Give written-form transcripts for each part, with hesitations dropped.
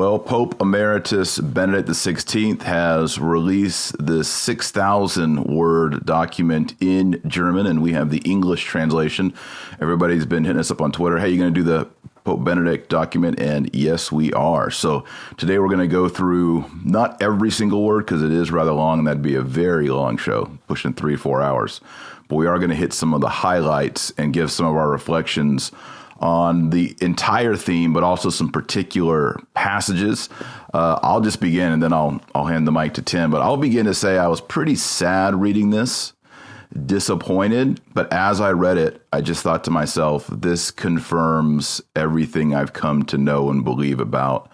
Well, Pope Emeritus Benedict XVI has released this 6,000-word document in German, and we have the English translation. Everybody's been hitting us up on Twitter. Hey, you going to do the Pope Benedict document? And yes, we are. So today we're going to go through not every single word because it is rather long, and that'd be a very long show, pushing 3-4 hours. But we are going to hit some of the highlights and give some of our reflections on the entire theme, but also some particular passages. I'll just begin, and then I'll hand the mic to Tim. But I'll begin to say I was pretty sad reading this, disappointed. But as I read it, I just thought to myself, this confirms everything I've come to know and believe about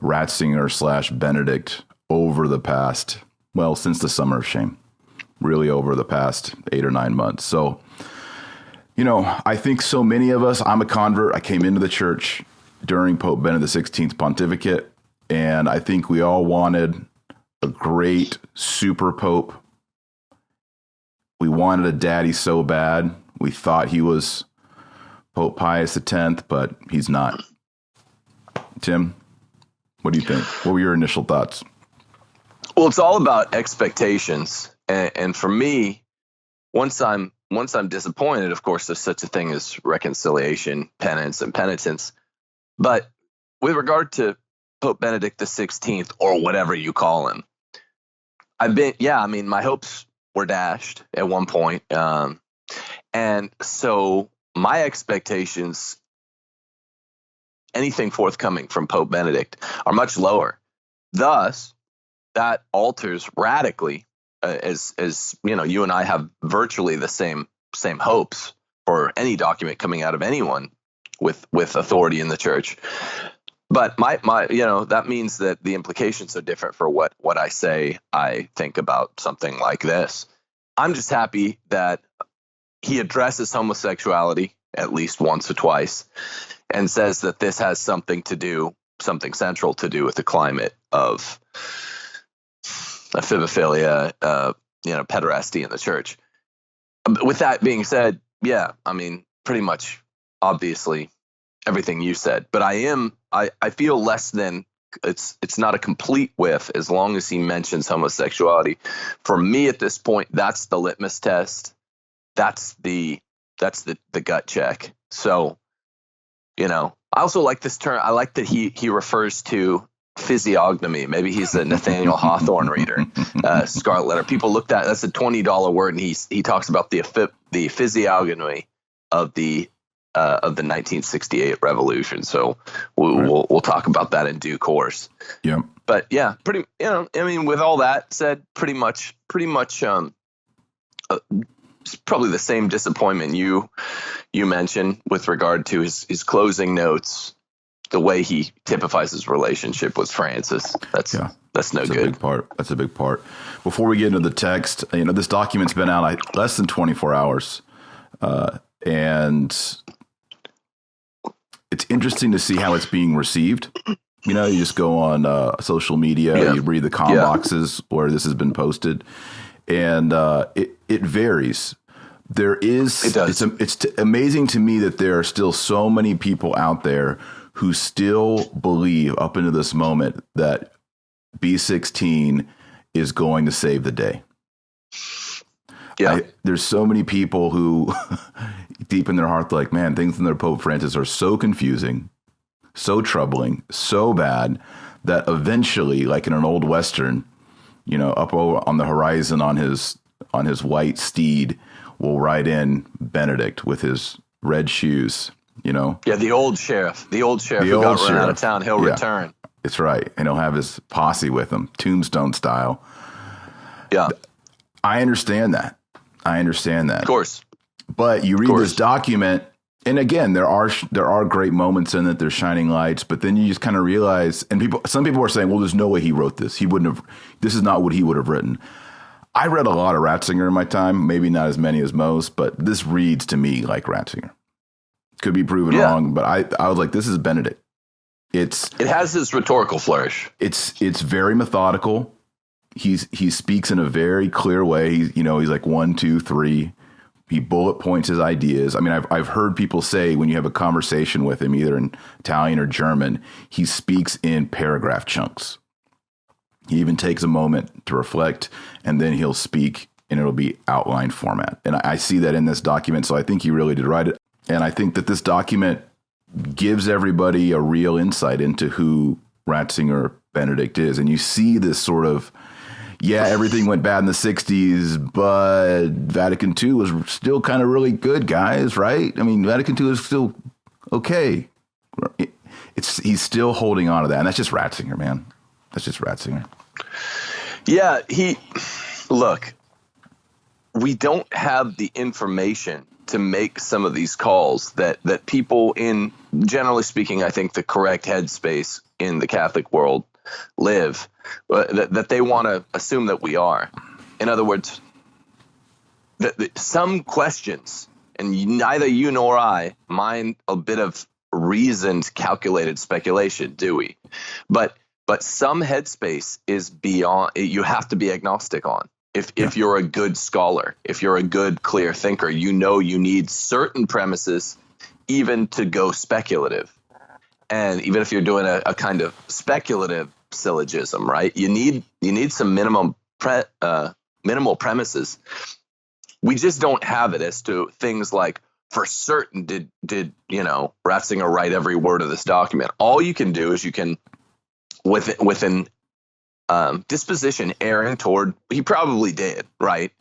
Ratzinger / Benedict over the past, well, since the Summer of Shame, really over the past 8 or 9 months. So, you know, I think so many of us, I'm a convert. I came into the church during Pope Benedict XVI's pontificate, and I think we all wanted a great super pope. We wanted a daddy so bad. We thought he was Pope Pius X, but he's not. Tim, what do you think? What were your initial thoughts? Well, it's all about expectations. And for me, once I'm disappointed, of course, there's such a thing as reconciliation, penance, and penitence. But with regard to Pope Benedict XVI, or whatever you call him, my hopes were dashed at one point. And so my expectations, anything forthcoming from Pope Benedict, are much lower. Thus, that alters radically, as you know, you and I have virtually the same hopes for any document coming out of anyone with authority in the church. But my that means that the implications are different for what I say I think about something like this. I'm just happy that he addresses homosexuality at least once or twice and says that this has something central to do with the climate of ephebophilia, pederasty in the church. With that being said, yeah, I mean, pretty much, obviously, everything you said. But I feel less than, it's not a complete whiff as long as he mentions homosexuality. For me at this point, that's the litmus test. That's the gut check. So, you know, I also like this term. I like that he refers to physiognomy. Maybe he's a Nathaniel Hawthorne reader. Scarlet Letter. People looked at, that's a $20 word, and he talks about the physiognomy of the 1968 revolution. So we'll talk about that in due course. Yeah. But yeah, with all that said, pretty much it's probably the same disappointment you mentioned with regard to his closing notes. The way he typifies his relationship with Francis, that's no good. That's a big part. Before we get into the text, this document's been out less than 24 hours, and it's interesting to see how it's being received. You know, you just go on social media, you read the comment boxes where this has been posted, and it varies. It does. It's amazing to me that there are still so many people out there who still believe up into this moment that B16 is going to save the day. Yeah. There's so many people who deep in their heart, like, man, things in their Pope Francis are so confusing, so troubling, so bad that eventually, like in an old Western, up on the horizon on his white steed will ride in Benedict with his red shoes. Yeah, the old sheriff who got run out of town, he'll return. That's right. And he'll have his posse with him, tombstone style. Yeah. I understand that. Of course. But you read this document, and again, there are great moments in it. There's shining lights, but then you just kind of realize, and some people are saying, well, there's no way he wrote this. This is not what he would have written. I read a lot of Ratzinger in my time, maybe not as many as most, but this reads to me like Ratzinger. Could be proven wrong, but I was like, this is Benedict. It has his rhetorical flourish. It's very methodical. He speaks in a very clear way. He's like 1, 2, 3, He bullet points his ideas. I mean, I've heard people say when you have a conversation with him, either in Italian or German, he speaks in paragraph chunks. He even takes a moment to reflect, and then he'll speak, and it'll be outline format. And I see that in this document, so I think he really did write it. And I think that this document gives everybody a real insight into who Ratzinger Benedict is. And you see this sort of, yeah, everything went bad in the 60s, but Vatican II was still kind of really good, guys, right? I mean, Vatican II is still okay. He's still holding on to that. And that's just Ratzinger, man. That's just Ratzinger. Yeah, look, we don't have the information to make some of these calls that people in, generally speaking, I think the correct headspace in the Catholic world live, that they want to assume that we are. In other words, that some questions, and neither you nor I mind a bit of reasoned, calculated speculation, do we? But some headspace is beyond, you have to be agnostic on. If you're a good scholar, if you're a good, clear thinker, you know you need certain premises even to go speculative. And even if you're doing a kind of speculative syllogism, right, you need some minimal premises. We just don't have it as to things like, for certain, did Ratzinger write every word of this document? All you can do is you can, with an disposition erring toward, he probably did, right?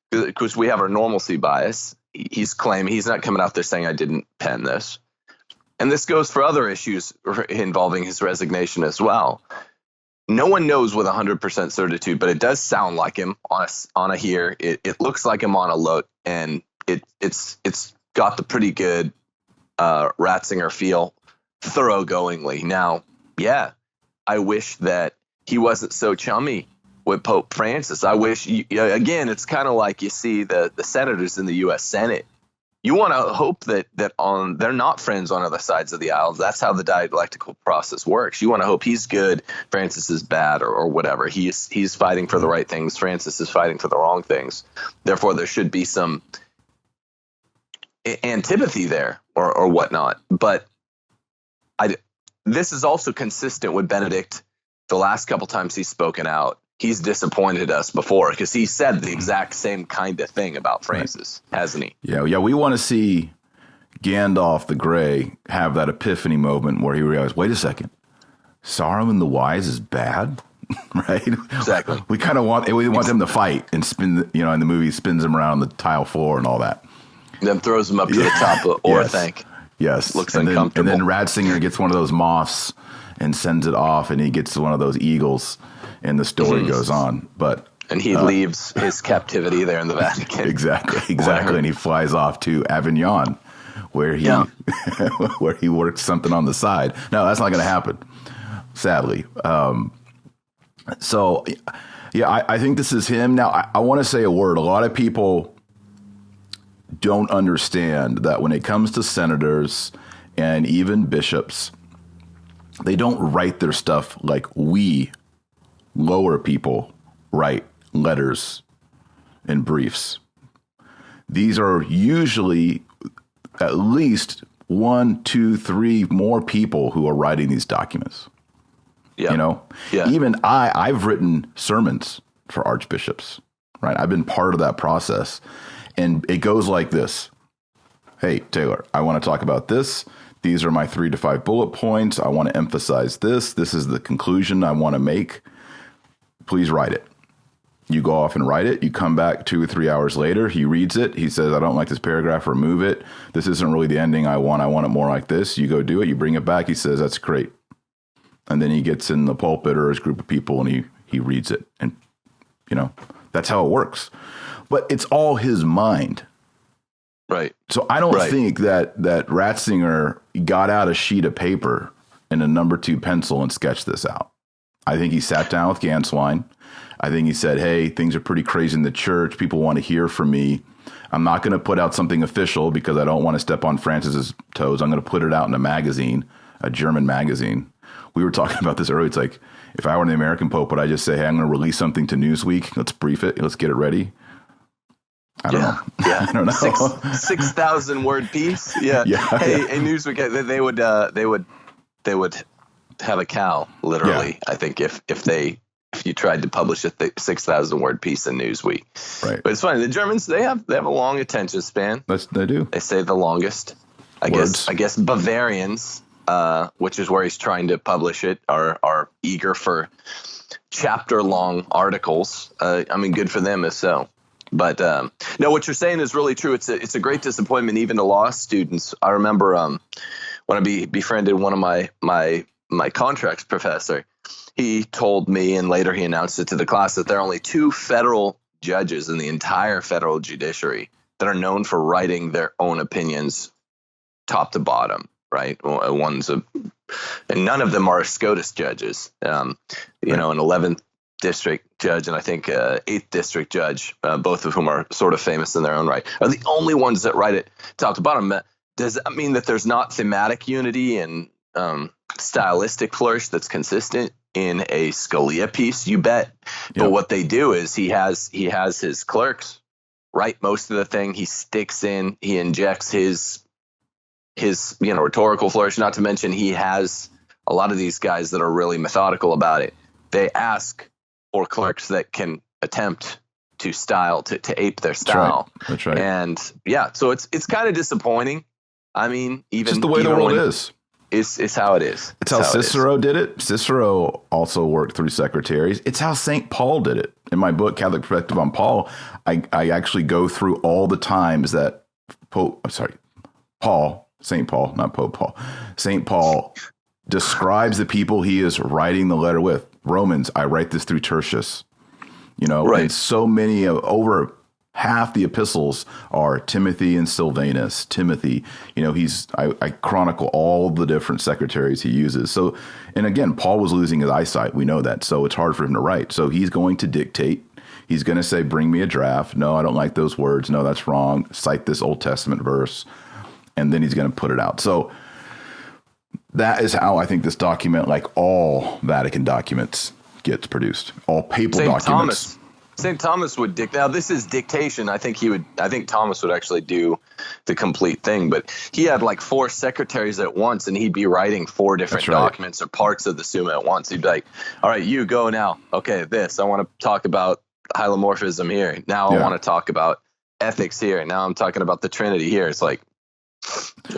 Because we have our normalcy bias. He's claiming, he's not coming out there saying I didn't pen this. And this goes for other issues involving his resignation as well. No one knows with 100% certitude, but it does sound like him on a hear. It looks like him on a look, and it's got the pretty good Ratzinger feel thoroughgoingly. Now, yeah, I wish that he wasn't so chummy with Pope Francis. I wish, again, it's kind of like you see the senators in the U.S. Senate. You want to hope that they're not friends on other sides of the aisle. That's how the dialectical process works. You want to hope he's good, Francis is bad, or whatever. He's fighting for the right things. Francis is fighting for the wrong things. Therefore, there should be some antipathy there or whatnot. But this is also consistent with Benedict. The last couple times he's spoken out, he's disappointed us before, because he said the exact same kind of thing about Francis, hasn't he? Yeah. We want to see Gandalf the Grey have that epiphany moment where he realized, wait a second, Saruman the Wise is bad, right? Exactly. We want them to fight and spin, in the movie, spins him around the tile floor and all that. Then throws him up to the top of Orthanc. Yes. Looks and uncomfortable. Then Ratzinger gets one of those moths and sends it off, and he gets one of those eagles, and the story goes on. And he leaves his captivity there in the Vatican. Exactly. And he flies off to Avignon, where he where he works something on the side. No, that's not going to happen, sadly. I think this is him. Now, I want to say a word. A lot of people don't understand that when it comes to senators and even bishops, they don't write their stuff like we lower people write letters and briefs. These are usually at least 1, 2, 3 more people who are writing these documents. Yeah. Even I've written sermons for archbishops, right? I've been part of that process, and it goes like this. Hey, Taylor, I want to talk about this. These are my 3 to 5 bullet points. I want to emphasize this. This is the conclusion I want to make. Please write it. You go off and write it. You come back 2 or 3 hours later. He reads it. He says, I don't like this paragraph. Remove it. This isn't really the ending I want. I want it more like this. You go do it. You bring it back. He says, that's great. And then he gets in the pulpit or his group of people and he reads it. And, that's how it works. But it's all his mind. Right. So I don't think that Ratzinger got out a sheet of paper and a number 2 pencil and sketched this out. I think he sat down with Ganswein. I think he said, hey, things are pretty crazy in the church. People want to hear from me. I'm not going to put out something official because I don't want to step on Francis's toes. I'm going to put it out in a magazine, a German magazine. We were talking about this earlier. It's like, if I were the American Pope, would I just say, hey, I'm going to release something to Newsweek. Let's brief it. Let's get it ready. I don't know. Yeah. I don't know. 6,000 word piece. Yeah. Hey, Newsweek, they would have a cow, literally. I think if you tried to publish a 6,000 word piece in Newsweek. Right. But it's funny. The Germans, they have a long attention span. They do. They say the longest. I guess Bavarians, which is where he's trying to publish it, are eager for chapter long articles. Good for them if so. But no, what you're saying is really true. It's a great disappointment even to law students. I remember when I befriended one of my contracts professor, he told me, and later he announced it to the class, that there are only 2 federal judges in the entire federal judiciary that are known for writing their own opinions top to bottom, right? And none of them are SCOTUS judges. An 11th district judge and I think 8th district judge, both of whom are sort of famous in their own right, are the only ones that write it top to bottom. Does that mean that there's not thematic unity and stylistic flourish that's consistent in a Scalia piece? You bet. Yep. But what they do is he has his clerks write most of the thing. He injects his rhetorical flourish. Not to mention he has a lot of these guys that are really methodical about it. They ask for clerks that can attempt to ape their style. That's right. And so it's kind of disappointing. I mean, even just the way the world is. It's how it is. It's how Cicero did it. Cicero also worked through secretaries. It's how St. Paul did it. In my book, Catholic Perspective on Paul, I actually go through all the times that St. Paul, not Pope Paul, St. Paul describes the people he is writing the letter with. Romans, I write this through Tertius. Right. And so many over half the epistles are Timothy and Silvanus. Timothy, I chronicle all the different secretaries he uses. So, and again, Paul was losing his eyesight. We know that. So it's hard for him to write. So he's going to dictate. He's going to say, bring me a draft. No, I don't like those words. No, that's wrong. Cite this Old Testament verse. And then he's going to put it out. So that is how I think this document, like all Vatican documents, gets produced. All papal documents. St. Thomas would dictate. Now, this is dictation. I think Thomas would actually do the complete thing. But he had like 4 secretaries at once, and he'd be writing 4 different documents or parts of the Summa at once. He'd be like, all right, you go now. Okay, I want to talk about hylomorphism here. Now I want to talk about ethics here. Now I'm talking about the Trinity here. It's like,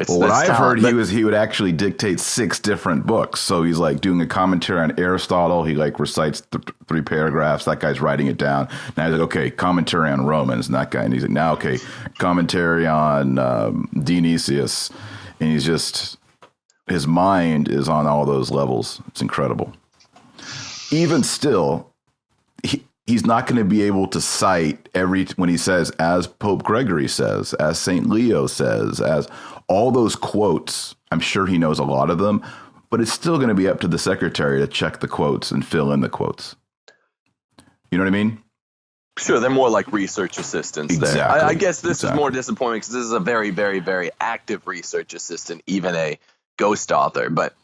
what I've heard, he would actually dictate 6 different books. So he's like doing a commentary on Aristotle. He like recites 3 paragraphs. That guy's writing it down. Now he's like, okay, commentary on Romans. And that guy, and he's like, now, okay, commentary on Dionysius. And his mind is on all those levels. It's incredible. Even still, he's not going to be able to cite when he says, as Pope Gregory says, as St. Leo says, as all those quotes. I'm sure he knows a lot of them, but it's still going to be up to the secretary to check the quotes and fill in the quotes. You know what I mean? Sure. They're more like research assistants. Exactly. There. I guess this is more disappointing because this is a very, very, very active research assistant, even a ghost author. But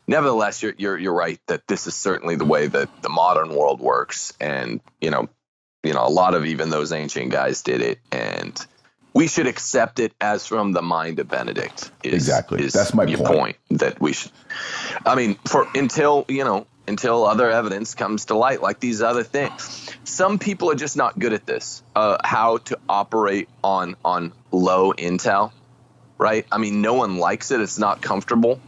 nevertheless, you're right that this is certainly the way that the modern world works, and a lot of even those ancient guys did it, and we should accept it as from the mind of Benedict. That's my point. That we should. I mean, until other evidence comes to light, like these other things, some people are just not good at this. How to operate on low intel, right? I mean, no one likes it. It's not comfortable,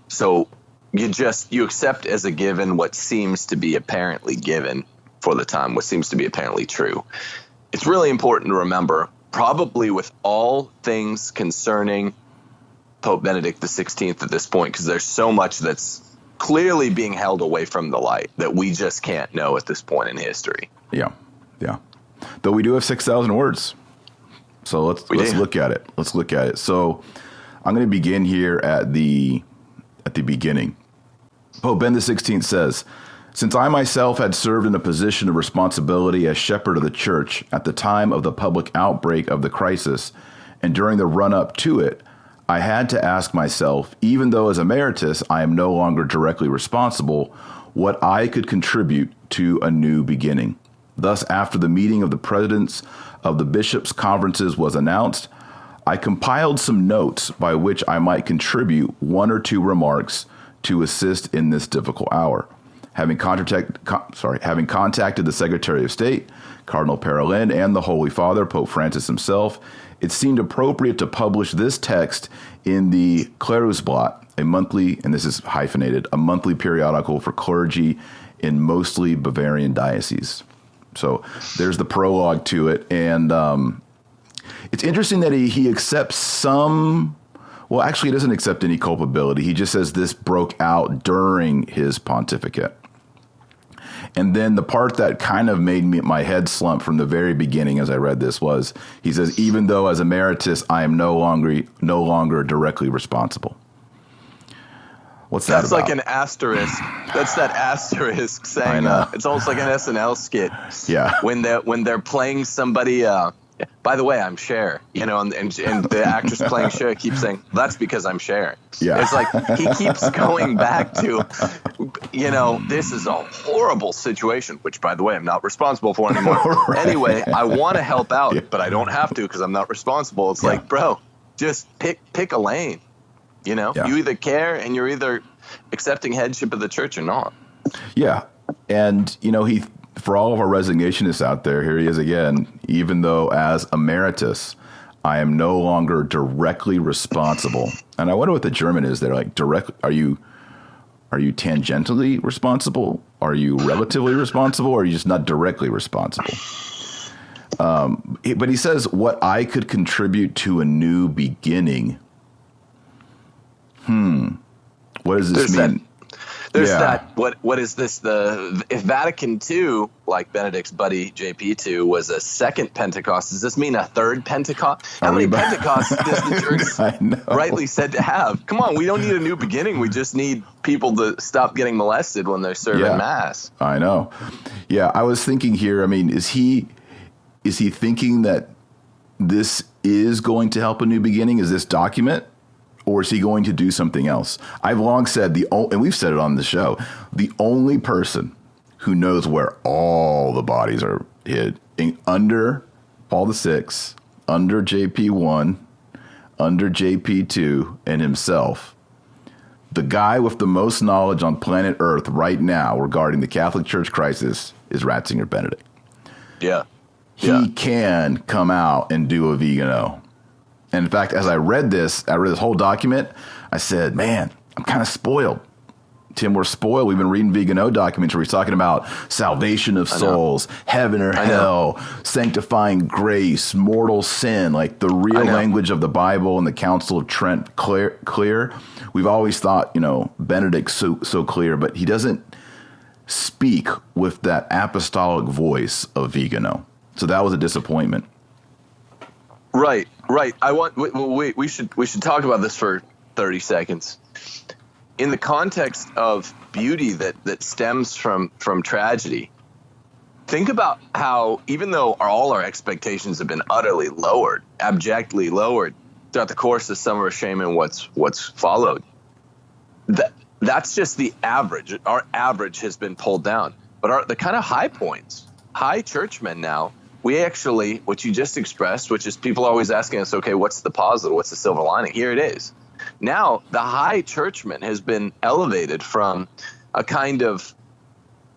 so you accept as a given what seems to be apparently given for the time, what seems to be apparently true. It's really important to remember, probably with all things concerning Pope Benedict XVI at this point, because there's so much that's clearly being held away from the light that we just can't know at this point in history. Yeah. Though we do have 6,000 words. So let's look at it. Let's look at it. So I'm going to begin here at the beginning. Pope Benedict XVI says, since I myself had served in a position of responsibility as shepherd of the church at the time of the public outbreak of the crisis and during the run-up to it, I had to ask myself, even though as emeritus I am no longer directly responsible, what I could contribute to a new beginning. Thus, after the meeting of the presidents of the bishops' conferences was announced, I compiled some notes by which I might contribute one or two remarks to assist in this difficult hour. Having contacted the Secretary of State, Cardinal Parolin, and the Holy Father, Pope Francis himself, it seemed appropriate to publish this text in the Klerusblatt, a monthly, and this is hyphenated, a monthly periodical for clergy in mostly Bavarian dioceses. So there's the prologue to it. And it's interesting that he accepts some, well, actually he doesn't accept any culpability. He just says this broke out during his pontificate. And then the part that kind of made my head slump from the very beginning as I read this was, he says, even though as emeritus, I am no longer directly responsible. What's that That's about? like an asterisk. That's that asterisk saying, it's almost like an SNL skit. Yeah. When they're playing somebody, by the way, I'm Cher, and the actress playing Cher keeps saying, that's because I'm Cher. Yeah. It's like he keeps going back to, this is a horrible situation, which, by the way, I'm not responsible for anymore. Right. Anyway, I want to help out, but I don't have to because I'm not responsible. It's like, bro, just pick a lane. You either care and you're either accepting headship of the church or not. Yeah. And, for all of our resignionists out there, here he is again, even though as emeritus, I am no longer directly responsible. And I wonder what the German is. They're like, are you tangentially responsible? Are you relatively responsible? Or are you just not directly responsible? But he says, what I could contribute to a new beginning. What does this mean? There's that. What is this? If Vatican II, like Benedict's buddy JP2, was a second Pentecost, does this mean a third Pentecost? How many Pentecosts does the church rightly said to have? Come on, we don't need a new beginning. We just need people to stop getting molested when they're serving Mass. I know. Yeah, I was thinking here. I mean, is he thinking that this is going to help a new beginning? Is this document? Or is he going to do something else? I've long said and we've said it on the show, the only person who knows where all the bodies are hid under Paul VI, under JP1, under JP2, and himself, the guy with the most knowledge on planet Earth right now regarding the Catholic Church crisis is Ratzinger Benedict. Yeah. He can come out and do a Vigano. And in fact, as I read this whole document, I said, man, I'm kind of spoiled. Tim, we're spoiled. We've been reading Vigano documents where he's talking about salvation of souls, heaven or hell, sanctifying grace, mortal sin, like the real language of the Bible and the Council of Trent clear. We've always thought, Benedict's so clear, but he doesn't speak with that apostolic voice of Vigano. So that was a disappointment. Right. We should talk about this for 30 seconds. In the context of beauty that stems from tragedy, think about how, even though all our expectations have been utterly lowered, abjectly lowered throughout the course of Summer of Shame and what's followed, that's just the average. Our average has been pulled down, but the kind of high points, high churchmen now. We actually, what you just expressed, which is people always asking us, okay, what's the positive? What's the silver lining? Here it is. Now, the high churchman has been elevated from a kind of,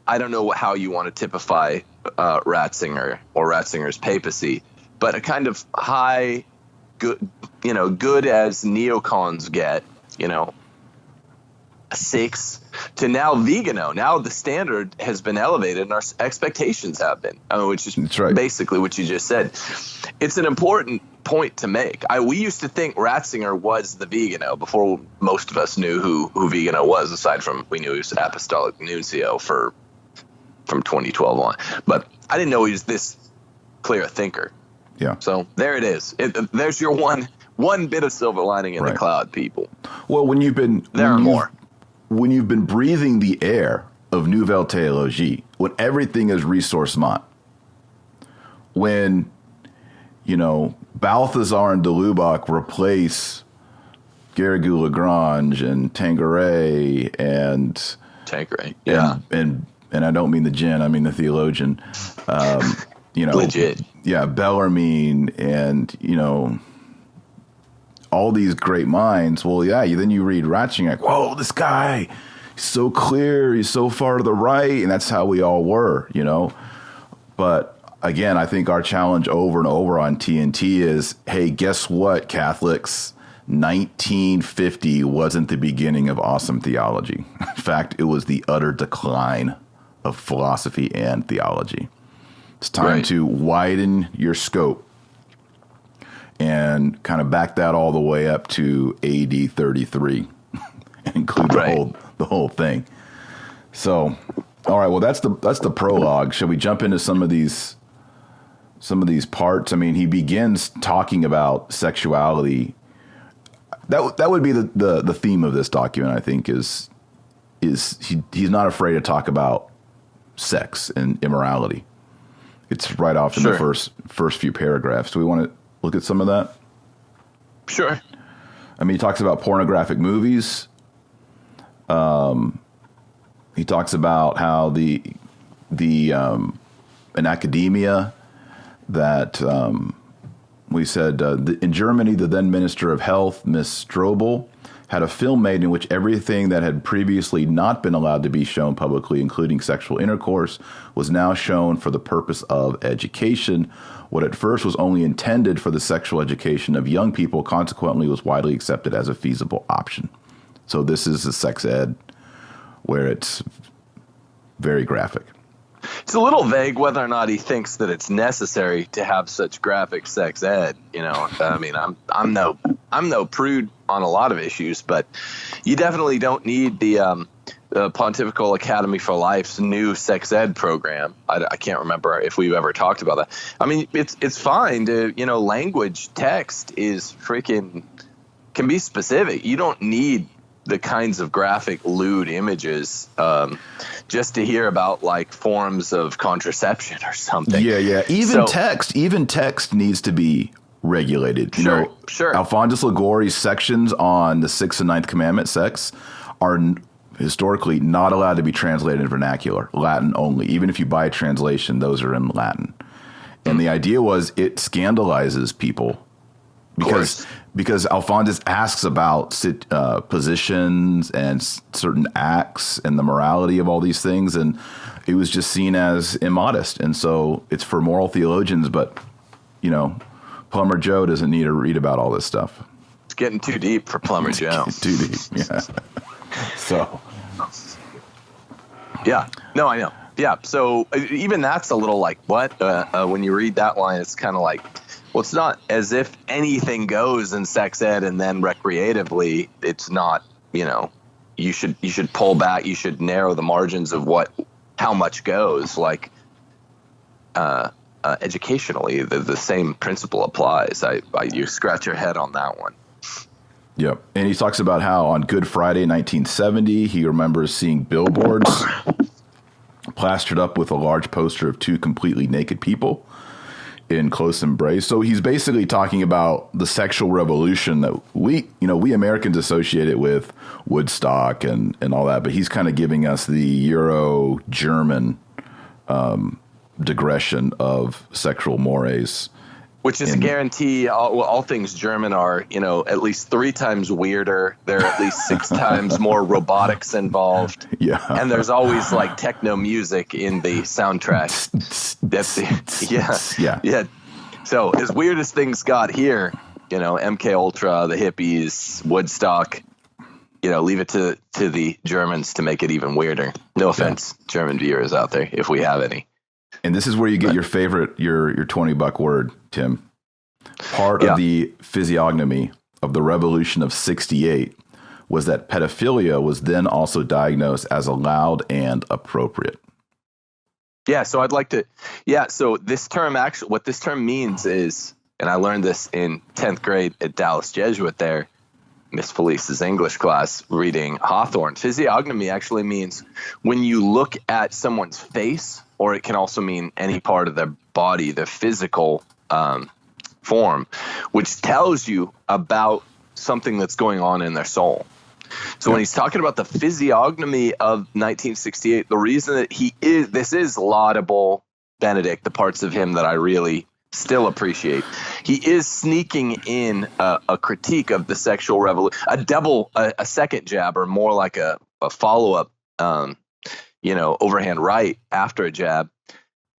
I don't know how you want to typify Ratzinger or Ratzinger's papacy, but a kind of high, good as neocons get, a 6 to now Vigano. Now the standard has been elevated and our expectations have been, which is basically what you just said. It's an important point to make. We used to think Ratzinger was the Vigano before most of us knew who Vigano was, aside from we knew he was Apostolic Nuncio from 2012 on. But I didn't know he was this clear a thinker. Yeah. So there it is. There's your one bit of silver lining in the cloud, people. Well, when you've been breathing the air of Nouvelle Théologie, when everything is ressourcement, when, Balthazar and de Lubac replace Garrigou Lagrange and Tanqueray and and I don't mean the gin, I mean the theologian, legit. Yeah, Bellarmine and, all these great minds. Well, yeah, then you read Ratzinger, whoa, this guy, he's so clear, he's so far to the right, and that's how we all were, But again, I think our challenge over and over on TNT is, hey, guess what, Catholics? 1950 wasn't the beginning of awesome theology. In fact, it was the utter decline of philosophy and theology. It's time to widen your scope and kind of back that all the way up to AD 33 and include the whole thing. So, all right, well, that's the prologue. Shall we jump into some of these parts? I mean, he begins talking about sexuality. That would be the theme of this document, I think, is he's not afraid to talk about sex and immorality. It's right off in the first few paragraphs. Do we want to look at some of that? Sure. I mean, he talks about pornographic movies. He talks about how in academia that we said in Germany, the then Minister of Health, Miss Strobel, had a film made in which everything that had previously not been allowed to be shown publicly, including sexual intercourse, was now shown for the purpose of education. What at first was only intended for the sexual education of young people consequently was widely accepted as a feasible option. So this is a sex ed where it's very graphic. It's a little vague whether or not he thinks that it's necessary to have such graphic sex ed. I mean, I'm no prude on a lot of issues, but you definitely don't need the Pontifical Academy for Life's new sex ed program. I can't remember if we've ever talked about that. I mean, it's fine to, language, text can be specific. You don't need the kinds of graphic lewd images just to hear about like forms of contraception or something. Yeah. Even text needs to be regulated. Sure. Alphonsus Liguori's sections on the 6th and 9th commandment, sex, are historically not allowed to be translated in vernacular, Latin only. Even if you buy a translation, those are in Latin. And the idea was it scandalizes people because Alphonsus asks about positions and certain acts and the morality of all these things, and it was just seen as immodest. And so it's for moral theologians, but Plumber Joe doesn't need to read about all this stuff. It's getting too deep for Plumber Joe. Too deep, yeah. So, yeah, no, I know. Yeah, so even that's a little like what when you read that line, it's kind of like, well, it's not as if anything goes in sex ed, and then recreatively, it's not. You should pull back. You should narrow the margins of how much goes. Like educationally, the same principle applies. You scratch your head on that one. Yep, and he talks about how on Good Friday, 1970, he remembers seeing billboards plastered up with a large poster of two completely naked people in close embrace. So he's basically talking about the sexual revolution that we Americans associate it with Woodstock and all that, but he's kind of giving us the Euro-German digression of sexual mores. Which is a guarantee. All things German are, at least 3 times weirder. There are at least 6 times more robotics involved. Yeah. And there's always like techno music in the soundtrack. Yeah. So as weird as things got here, MK Ultra, the hippies, Woodstock, leave it to the Germans to make it even weirder. No offense, German viewers out there, if we have any. And this is where you get your favorite, your $20 word, Tim. Part of the physiognomy of the revolution of 68 was that pedophilia was then also diagnosed as allowed and appropriate. Yeah, so I'd like to, so this term actually, what this term means is, and I learned this in 10th grade at Dallas Jesuit there, Miss Felice's English class, reading Hawthorne. Physiognomy actually means when you look at someone's face, or it can also mean any part of their body, their physical form, which tells you about something that's going on in their soul. So when he's talking about the physiognomy of 1968, the reason that this is laudable, Benedict, the parts of him that I really still appreciate. He is sneaking in a critique of the sexual revolution, a second jab, or more like a follow-up, overhand right after a jab.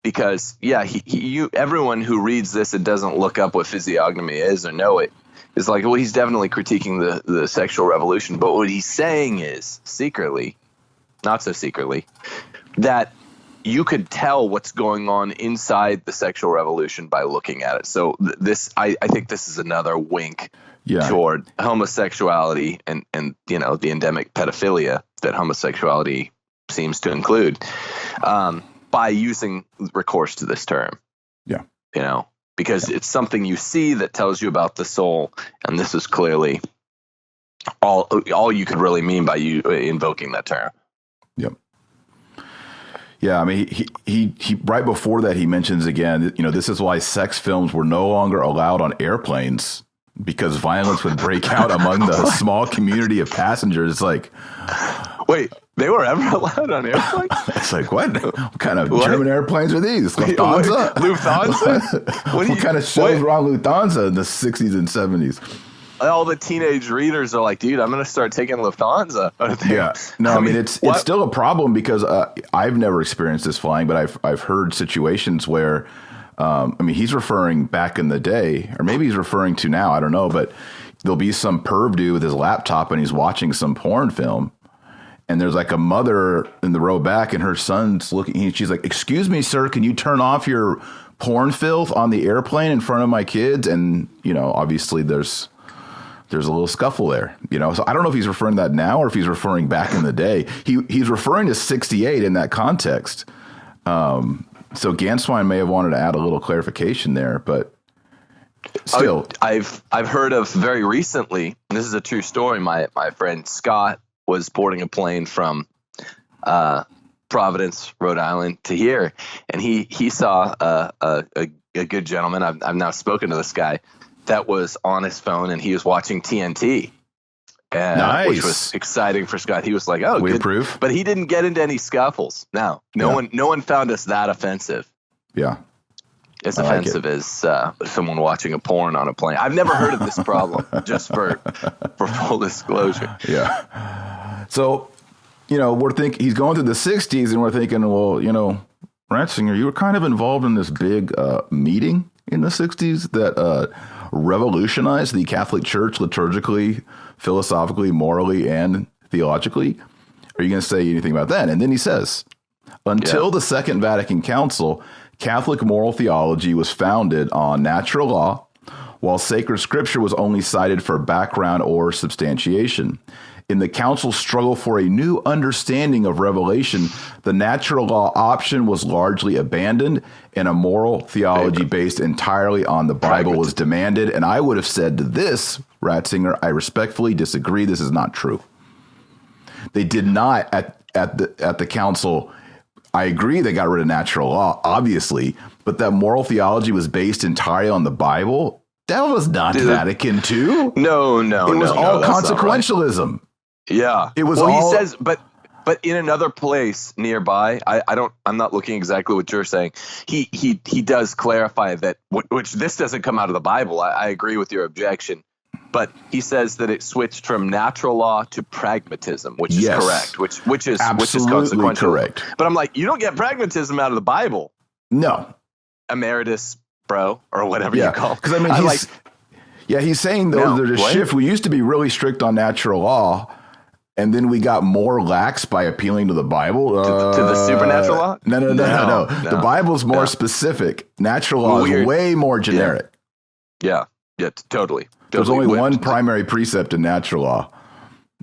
Because, everyone who reads this and doesn't look up what physiognomy is or know it is like, well, he's definitely critiquing the sexual revolution. But what he's saying is, secretly, not so secretly, that you could tell what's going on inside the sexual revolution by looking at it. So I think this is another wink toward homosexuality and the endemic pedophilia that homosexuality seems to include, by using recourse to this term. Yeah. Because it's something you see that tells you about the soul, and this is clearly all you could really mean by you invoking that term. Yep. Yeah, I mean, he right before that, he mentions again, this is why sex films were no longer allowed on airplanes, because violence would break out among the small community of passengers. It's like, wait, they were ever allowed on airplanes? It's like, what kind of German airplanes are these? Lufthansa? Lufthansa? What kind of shows were on Lufthansa in the 60s and 70s? All the teenage readers are like, dude, I'm going to start taking Lufthansa. Yeah. No, I mean, it's still a problem because I've never experienced this flying, but I've heard situations where, he's referring back in the day, or maybe he's referring to now, I don't know, but there'll be some perv dude with his laptop and he's watching some porn film. And there's like a mother in the row back and her son's looking, and she's like, "Excuse me, sir, can you turn off your porn filth on the airplane in front of my kids?" And, obviously there's a little scuffle there, So I don't know if he's referring to that now or if he's referring back in the day. He's referring to 68 in that context. So Ganswein may have wanted to add a little clarification there, but still. I've heard of very recently, and this is a true story, my friend Scott was boarding a plane from Providence, Rhode Island to here, and he saw a good gentleman. I've now spoken to this guy that was on his phone, and he was watching TNT, nice. Which was exciting for Scott. He was like, "Oh, we good." approve. But he didn't get into any scuffles. No one found us that offensive. Yeah. As offensive as someone watching a porn on a plane. I've never heard of this problem, just for full disclosure. Yeah. So, we're thinking he's going through the 60s, and we're thinking, well, Ratzinger, you were kind of involved in this big meeting in the 60s that revolutionized the Catholic Church liturgically, philosophically, morally, and theologically. Are you going to say anything about that? And then he says, until the Second Vatican Council, Catholic moral theology was founded on natural law, while sacred scripture was only cited for background or substantiation. In the council's struggle for a new understanding of revelation, the natural law option was largely abandoned, and a moral theology based entirely on the Bible was demanded. And I would have said to this, Ratzinger, I respectfully disagree. This is not true. They did not at the council. I agree they got rid of natural law, obviously, but that moral theology was based entirely on the Bible. That was not Vatican II. No. It was all consequentialism. Yeah. It was he says, but in another place nearby, I'm not looking exactly what you're saying. He does clarify that, which this doesn't come out of the Bible. I agree with your objection. But he says that it switched from natural law to pragmatism, which is correct, which is consequential. Correct. But I'm like, you don't get pragmatism out of the Bible. No. Emeritus, bro, or whatever you call it. Because he's saying though there's a shift. We used to be really strict on natural law, and then we got more lax by appealing to the Bible. To the supernatural law? No. The Bible's more specific. Natural law is way more generic. Yeah, totally. There's only one primary precept in natural law.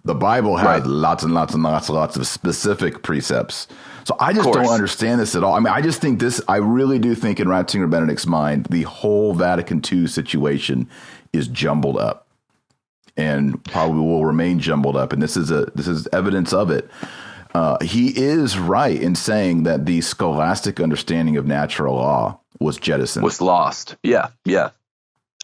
The Bible has lots and lots of specific precepts. So I just don't understand this at all. I mean, I really do think in Ratzinger Benedict's mind, the whole Vatican II situation is jumbled up and probably will remain jumbled up. And this is evidence of it. He is right in saying that the scholastic understanding of natural law was jettisoned. Was lost. Yeah.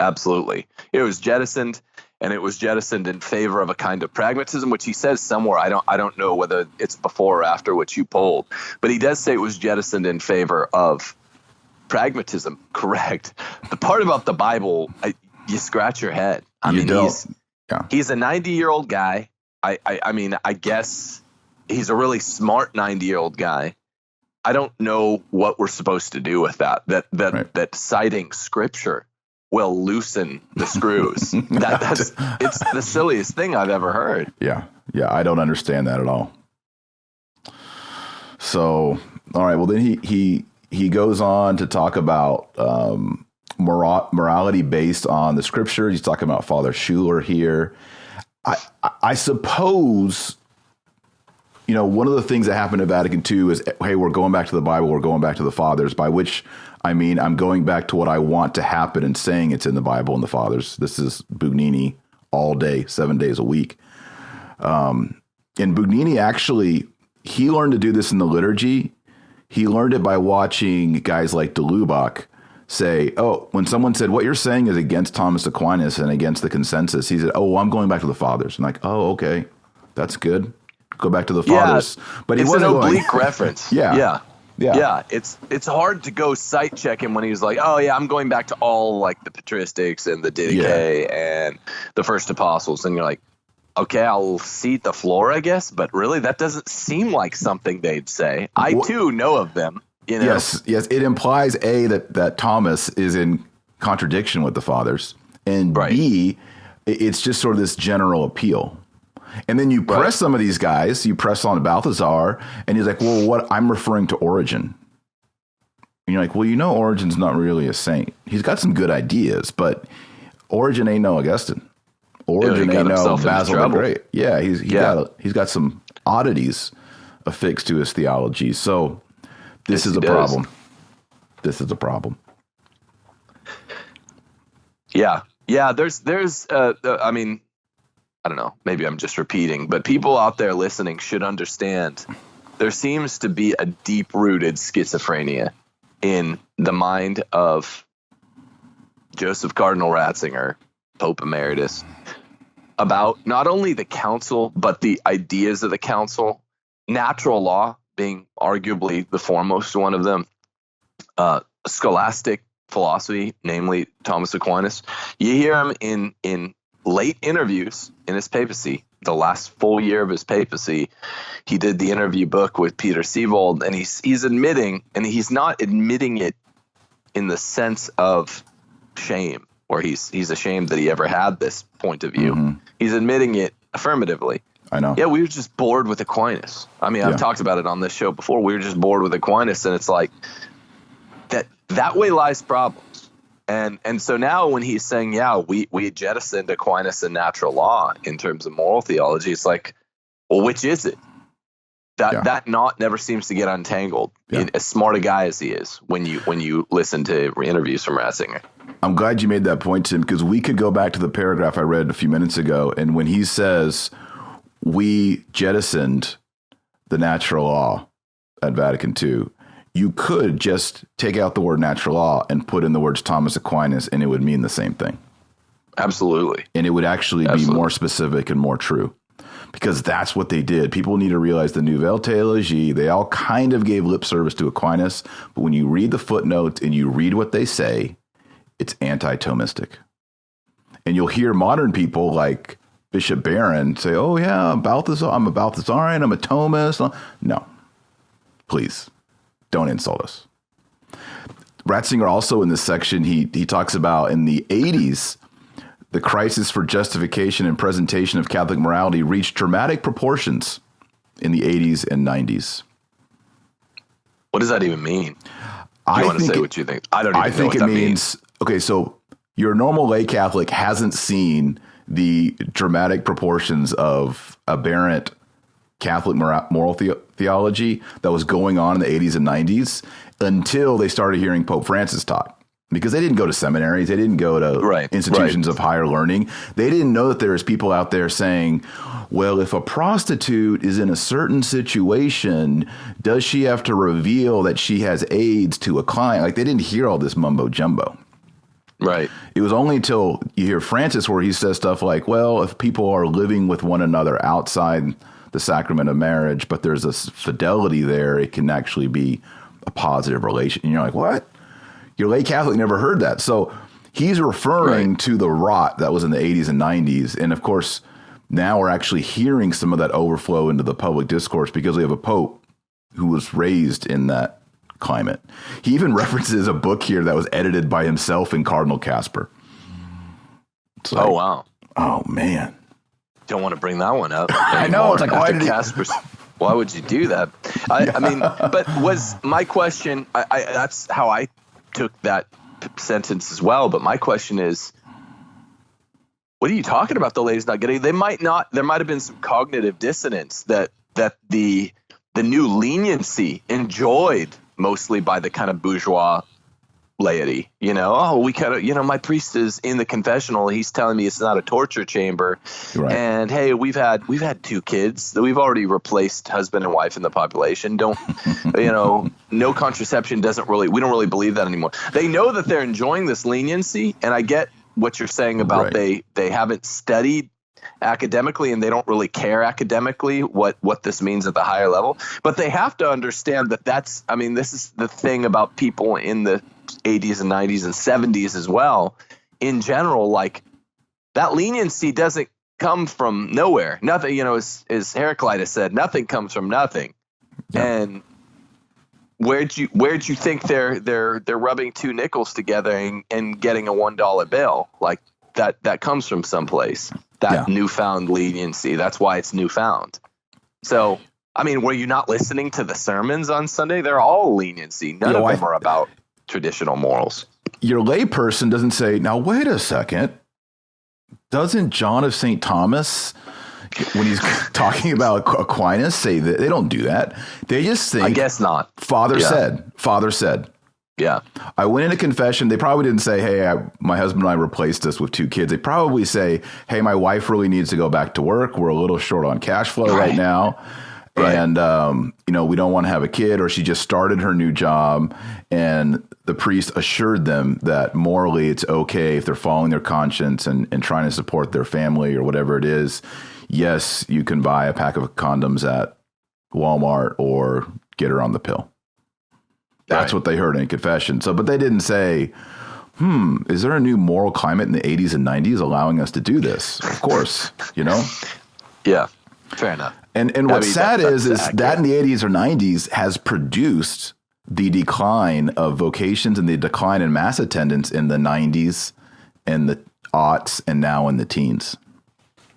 Absolutely. It was jettisoned. and it was jettisoned in favor of a kind of pragmatism, which he says somewhere. I don't know whether it's before or after which you polled, but he does say it was jettisoned in favor of pragmatism. Correct. The part about the Bible, you scratch your head. I mean, he's a 90-year-old guy. I mean, I guess he's a really smart 90-year-old guy. I don't know what we're supposed to do with that. That citing scripture will loosen the screws. It's the silliest thing I've ever heard. Yeah. I don't understand that at all. So, all right. Well, then he goes on to talk about morality based on the scriptures. He's talking about Father Schuler here. I suppose, one of the things that happened at Vatican II is, hey, we're going back to the Bible, we're going back to the Fathers, by which I mean I'm going back to what I want to happen and saying it's in the Bible and the Fathers. This is Bugnini all day, 7 days a week. And Bugnini actually, he learned to do this in the liturgy. He learned it by watching guys like de Lubac say, oh, when someone said, what you're saying is against Thomas Aquinas and against the consensus, he said, oh, well, I'm going back to the Fathers. I'm like, oh, okay, that's good. Go back to the Fathers. But he wasn't an oblique reference. Yeah. It's hard to go sight check him when he's like, oh yeah, I'm going back to all like the patristics and the Didache and the first apostles. And you're like, okay, I'll cede the floor, I guess. But really, that doesn't seem like something they'd say. I too know of them. Yes. It implies A, that Thomas is in contradiction with the Fathers, and B, it's just sort of this general appeal. And then you press some of these guys, you press on Balthazar, and he's like, well, what I'm referring to Origen. And you're like, well, Origen's not really a saint. He's got some good ideas, but Origen ain't no Augustine. Origen ain't no Basil the Great. Yeah, he's got some oddities affixed to his theology. So this is a problem. This is a problem. Yeah. There's I mean, I don't know, maybe I'm just repeating, but people out there listening should understand there seems to be a deep-rooted schizophrenia in the mind of Joseph Cardinal Ratzinger, Pope Emeritus, about not only the council, but the ideas of the council, natural law being arguably the foremost one of them, scholastic philosophy, namely Thomas Aquinas. You hear him in late interviews in his papacy, the last full year of his papacy. He did the interview book with Peter Sievold, and he's admitting, and he's not admitting it in the sense of shame, where he's ashamed that he ever had this point of view. Mm-hmm. He's admitting it affirmatively. I know. Yeah, we were just bored with Aquinas. I mean, I've talked about it on this show before. We were just bored with Aquinas, and it's like that way lies problems. And so now when he's saying, we jettisoned Aquinas and natural law in terms of moral theology, it's like, well, which is it? That knot never seems to get untangled. As smart a guy as he is, when you listen to interviews from Ratzinger. I'm glad you made that point, Tim, because we could go back to the paragraph I read a few minutes ago, and when he says we jettisoned the natural law at Vatican II, you could just take out the word natural law and put in the words Thomas Aquinas, and it would mean the same thing. Absolutely. And it would actually be more specific and more true, because that's what they did. People need to realize the Nouvelle Théologie, they all kind of gave lip service to Aquinas, but when you read the footnotes and you read what they say, it's anti-Thomistic. And you'll hear modern people like Bishop Barron say, oh yeah, I'm a Balthazarian, I'm a Thomist. No, please. Don't insult us. Ratzinger also in this section, he talks about in the 80s, the crisis for justification and presentation of Catholic morality reached dramatic proportions in the 80s and 90s. What does that even mean? You want to say what you think? I don't even know what that means. I think it means, okay, so your normal lay Catholic hasn't seen the dramatic proportions of aberrant Catholic moral theology that was going on in the 80s and 90s until they started hearing Pope Francis talk. Because they didn't go to seminaries, they didn't go to institutions of higher learning. They didn't know that there's people out there saying, well, if a prostitute is in a certain situation, does she have to reveal that she has AIDS to a client? Like, they didn't hear all this mumbo jumbo. Right. It was only until you hear Francis where he says stuff like, well, if people are living with one another outside the sacrament of marriage, but there's a fidelity there, it can actually be a positive relation. And you're like, what? Your lay Catholic never heard that. So he's referring to the rot that was in the 80s and 90s. And of course, now we're actually hearing some of that overflow into the public discourse because we have a pope who was raised in that climate. He even references a book here that was edited by himself and Cardinal Casper. Like, oh, wow. Oh, man. Don't want to bring that one up. I know. It's like, why would you do that? I mean, but was my question, that's how I took that sentence as well. But my question is, what are you talking about? The lady's not getting, there might have been some cognitive dissonance that the new leniency enjoyed mostly by the kind of bourgeois laity, we kind of, my priest is in the confessional. He's telling me it's not a torture chamber. Right. And hey, we've had 2 kids that we've already replaced husband and wife in the population. Don't, no contraception we don't really believe that anymore. They know that they're enjoying this leniency. And I get what you're saying about they haven't studied academically and they don't really care academically what this means at the higher level, but they have to understand that this is the thing about people in the 80s and 90s and 70s as well. In general, like that leniency doesn't come from nowhere. Nothing, as Heraclitus said, nothing comes from nothing. Yeah. And where'd you think they're rubbing 2 nickels together and getting a $1 bill? Like that comes from someplace. That newfound leniency. That's why it's newfound. So, I mean, were you not listening to the sermons on Sunday? They're all leniency. None of them are about traditional morals. Your lay person doesn't say, now, wait a second. Doesn't John of St. Thomas, when he's talking about Aquinas, say that? They don't do that. They just think, I guess not. Father said. Yeah. I went into confession. They probably didn't say, hey, my husband and I replaced us with 2 kids. They probably say, hey, my wife really needs to go back to work. We're a little short on cash flow right now. Right. And, we don't want to have a kid, or she just started her new job. And the priest assured them that morally it's okay if they're following their conscience and trying to support their family or whatever it is. Yes, you can buy a pack of condoms at Walmart or get her on the pill. That's what they heard in confession. So, but they didn't say, is there a new moral climate in the 80s and 90s allowing us to do this? Of course, Yeah, fair enough. And what's sad is that in the 80s or 90s has produced the decline of vocations and the decline in mass attendance in the 90s and the aughts and now in the teens.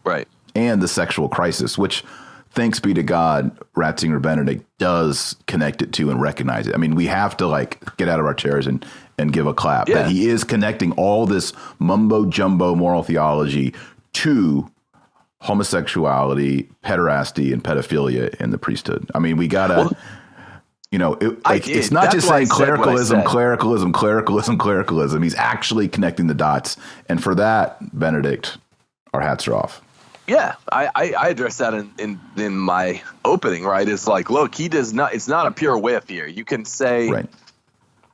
Right. And the sexual crisis, which, thanks be to God, Ratzinger Benedict does connect it to and recognize it. I mean, we have to get out of our chairs and give a clap that he is connecting all this mumbo jumbo moral theology to homosexuality, pederasty, and pedophilia in the priesthood. I mean, we gotta, it's not just saying clericalism. He's actually connecting the dots. And for that, Benedict, our hats are off. Yeah, I addressed that in my opening, right? It's like, look, he does not, it's not a pure whiff here. You can say,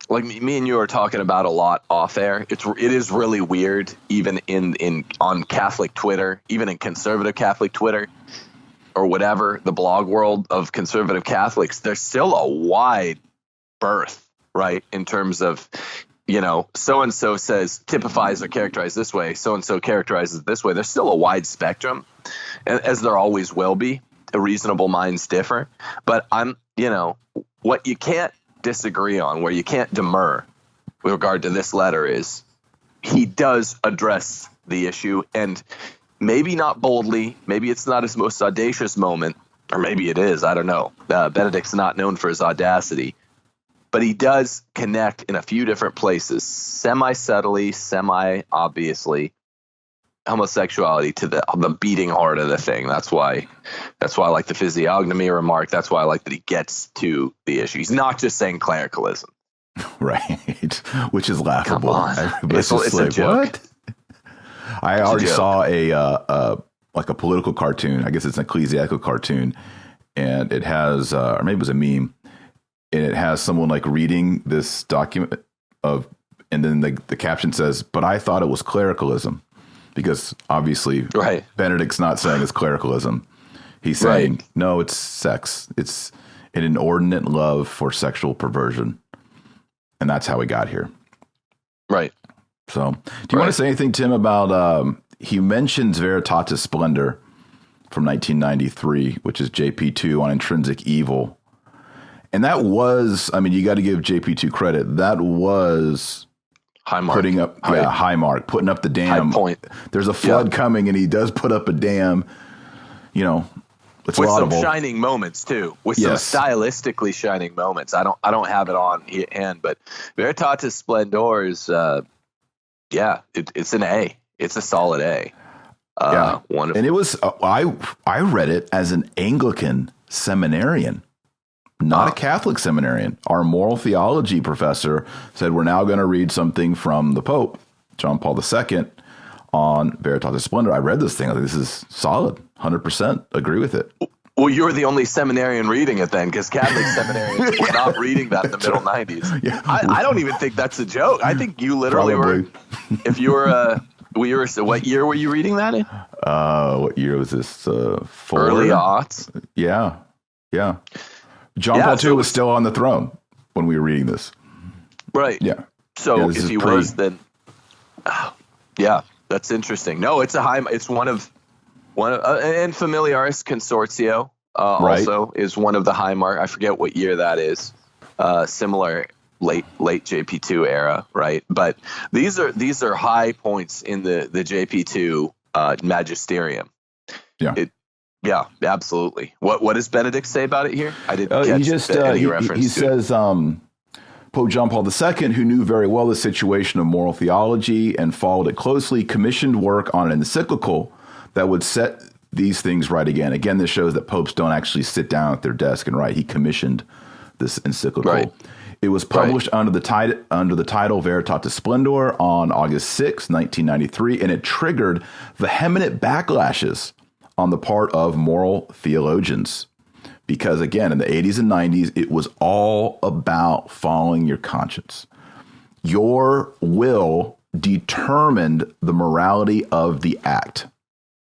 like me and you are talking about a lot off air. It is really weird, even on Catholic Twitter, even in conservative Catholic Twitter or whatever, the blog world of conservative Catholics, there's still a wide berth, right? In terms of, so-and-so says, typifies or characterized this way, so-and-so characterizes this way. There's still a wide spectrum, as there always will be. Reasonable minds differ. But what you can't disagree on, where you can't demur with regard to this letter, is he does address the issue, and maybe not boldly, maybe it's not his most audacious moment, or maybe it is, I don't know. Benedict's not known for his audacity. But he does connect in a few different places, semi-subtly, semi-obviously, homosexuality to the beating heart of the thing. That's why I like the physiognomy remark. That's why I like that he gets to the issue. He's not just saying clericalism. Right. Which is laughable. Come on. It's a joke. What? I already saw a political cartoon. I guess it's an ecclesiastical cartoon. And it has, or maybe it was a meme. And it has someone reading this document of And then the caption says, but I thought it was clericalism, because obviously Benedict's not saying it's clericalism. He's saying, no, it's sex. It's an inordinate love for sexual perversion. And that's how we got here. Right. So do you want to say anything, Tim, about, he mentions Veritatis Splendor from 1993, which is JP2 on intrinsic evil. And that was, I mean, you got to give JP2 credit. That was high mark. Putting up, high mark, putting up the dam. High point. There's a flood coming, and he does put up a dam. You know, it's with laudable. Some shining moments too, with some stylistically shining moments. I don't have it on hand, but Veritatis Splendor is, it's an A. It's a solid A. And it was I read it as an Anglican seminarian. Not a Catholic seminarian. Our moral theology professor said, we're now going to read something from the Pope, John Paul II, on Veritatis Splendor. I read this thing. I think this is solid. 100% agree with it. Well, you're the only seminarian reading it then, because Catholic seminarians were not reading that in the middle 90s. Yeah. I don't even think that's a joke. I think you literally were, if you were, what year were you reading that in? What year was this? Early aughts? Yeah. John Paul II was still on the throne when we were reading this. Right. Yeah. So if he was, then that's interesting. No, it's one of and Familiaris Consortio also is one of the high mark. I forget what year that is. Similar late JP2 era, right? But these are high points in the JP2 magisterium. Yeah. Yeah, absolutely. What does Benedict say about it here? I didn't catch any reference. He says, Pope John Paul II, who knew very well the situation of moral theology and followed it closely, commissioned work on an encyclical that would set these things right again. Again, this shows that popes don't actually sit down at their desk and write. He commissioned this encyclical. Right. It was published under the title Veritatis Splendor on August 6, 1993, and it triggered vehement backlashes on the part of moral theologians. Because again, in the 80s and 90s, it was all about following your conscience. Your will determined the morality of the act.